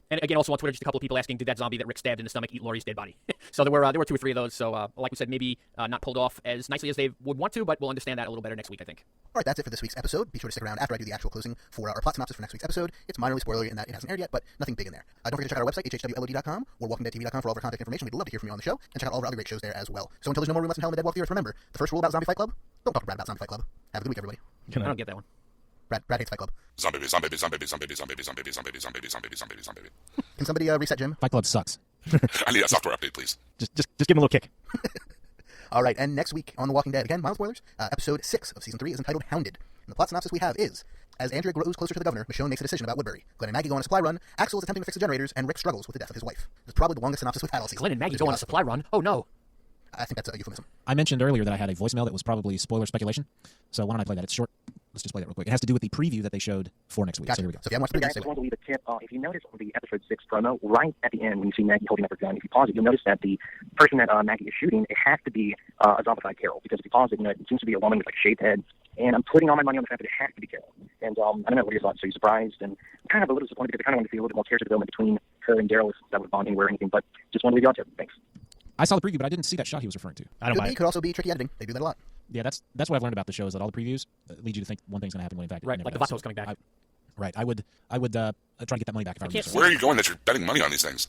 And again, also on Twitter, just a couple of people asking, did that zombie that Rick stabbed in the stomach eat Laurie's dead body? So there were 2 or 3 of those. So like we said, maybe not pulled off as nicely as they would want to, but we'll understand that a little better next week, I think. All right, that's it for this week's episode. Be sure to stick around after I do the actual closing for our plot synopsis for next week's episode. It's minorly spoilery in that it hasn't aired yet, but nothing big in there. Don't forget to check out our website, hhwlod.com, or walkingdeadtv.com for all of our contact information. We'd love to hear from you on the show, and check out all of our other great shows there as well. So until there's no more room left in hell and the dead walk the earth, remember, the first rule about Zombie Fight Club, don't talk to Brad about Zombie Fight Club. Have a good week, everybody. I don't get that one. Brad hates Fight Club. Zombie. Can somebody reset Jim? Fight Club sucks. I need a software update, please. Just give him a little kick. All right, and next week on The Walking Dead, again, mild spoilers, episode 6 of season 3 is entitled Hounded. And the plot synopsis we have is, as Andrea grows closer to the governor, Michonne makes a decision about Woodbury. Glenn and Maggie go on a supply run, Axel is attempting to fix the generators, and Rick struggles with the death of his wife. It's probably the longest synopsis we've had all season. Glenn and Maggie go on a supply run? Oh, no. I think that's a euphemism. I mentioned earlier that I had a voicemail that was probably spoiler speculation. So why don't I play that? It's short. Let's just play that real quick. It has to do with the preview that they showed for next week. Gotcha. So here we go. So if you haven't watched the Hey preview, guys, say just wanted to leave a tip. If you notice on the episode 6 promo, right at the end when you see Maggie holding up her gun, if you pause it, you'll notice that the person that Maggie is shooting, it has to be a zombified Carol. Because if you pause it, it seems to be a woman with like shaved head. And I'm putting all my money on the fact that it has to be Carol. And I don't know what your thoughts. Are you surprised? And I'm kind of a little disappointed because I kind of wanted to see a little bit more character development between her and Daryl if that would bond anywhere or anything. But just wanted to leave you out there. Thanks. I saw the preview, but I didn't see that shot he was referring to. I don't could mind be, it. could also be tricky editing. They do that a lot. Yeah, that's what I've learned about the show is that all the previews lead you to think one thing's going to happen when in fact it Right, never like the does. Vato's coming back. Right. I would try to get that money back if I were you. can't Where are you going that you're betting money on these things?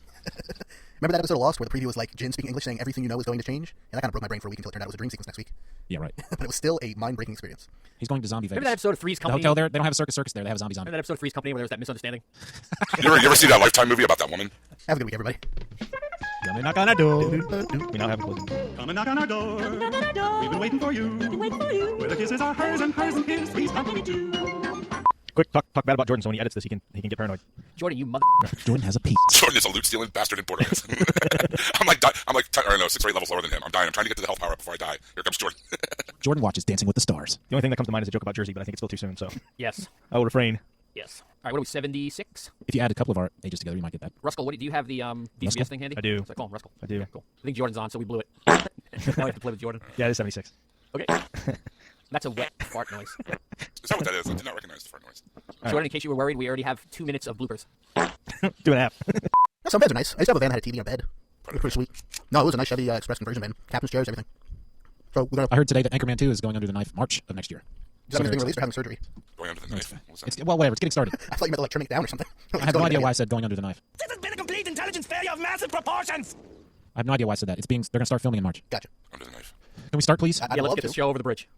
Remember that episode of Lost where the preview was like Jin speaking English saying everything you know is going to change? And that kind of broke my brain for a week until it turned out it was a dream sequence next week. Yeah, right. But it was still a mind-breaking experience. He's going to Zombie Vegas. Remember that episode of Three's The Company? hotel there, they don't have a circus there. They have a zombie. Remember that episode of Three's Company where there was that misunderstanding? You ever see that Lifetime movie about that woman? Have a good week, everybody. Come and knock on our door. We now have a closing. Come and knock on our door. We've been waiting for you. Where the kisses are hers and his, please come to me too. Quick, talk bad about Jordan so when he edits this, he can get paranoid. Jordan, you mother. Jordan has a piece. Jordan is a loot stealing bastard in Puerto Rico. I'm like, I don't know, 6 or 8 levels lower than him. I'm dying. I'm trying to get to the health power up before I die. Here comes Jordan. Jordan watches Dancing with the Stars. The only thing that comes to mind is a joke about Jersey, but I think it's still too soon, so Yes. I will refrain. Yes. All right, what are we, 76? If you add a couple of our ages together, you might get that. Ruskell, do you have the Ruskell? VCS thing handy? I do. So call him Ruskell. I do. Okay, cool. I think Jordan's on, so we blew it. Now we have to play with Jordan. Yeah, it is 76. Okay. That's a wet fart noise. Is that what that is? I did not recognize the fart noise. Jordan, in case you were worried, we already have 2 minutes of bloopers. Do an app. Some beds are nice. I used to have a van that had a TV and a bed. It was pretty sweet. No, it was a nice Chevy Express conversion van. Captain's chairs, everything. So we're gonna. I heard today that Anchorman 2 is going under the knife March of next year. Is that being released or having surgery? Going under the knife. What's that? It's, well, whatever. It's getting started. I thought you meant like trimming it down or something. I have no idea why I said going under the knife. This has been a complete intelligence failure of massive proportions. I have no idea why I said that. They're going to start filming in March. Gotcha. Under the knife. Can we start, please? I'd Yeah, let's love get to. this show over the bridge.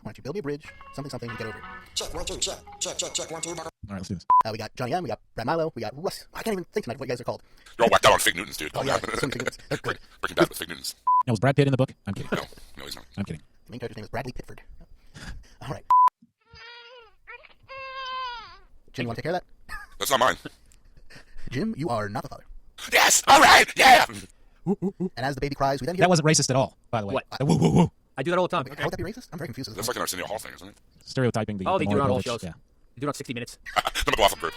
Why don't you build me a bridge? Something, and get over it. Check, 1, 2, check. Check, 1, 2. All right, let's do this. We got Johnny M, we got Brad Milo, we got Russ. I can't even think tonight of what you guys are called. You're all whacked out on fake Newtons, dude. Oh, yeah. Some fake Newtons. They're good. Breaking Bad with fake Newtons. Now, was Brad Pitt in the book? I'm kidding. No, he's not. I'm kidding. The main character's name is Bradley Pitford. All right. Jim, you want to take care of that? That's not mine. Jim, you are not the father. Yes! All right! Yeah! And as the baby cries, we then hear... That wasn't racist at all, by the way. What? Woo, woo, woo. I do that all the time. How would that be racist? I'm very confused. That's like an Arsenio Hall thing, isn't it? Stereotyping the Oh, they do it more on all privileged- shows. Yeah. They do it on 60 Minutes. The McLaughlin group.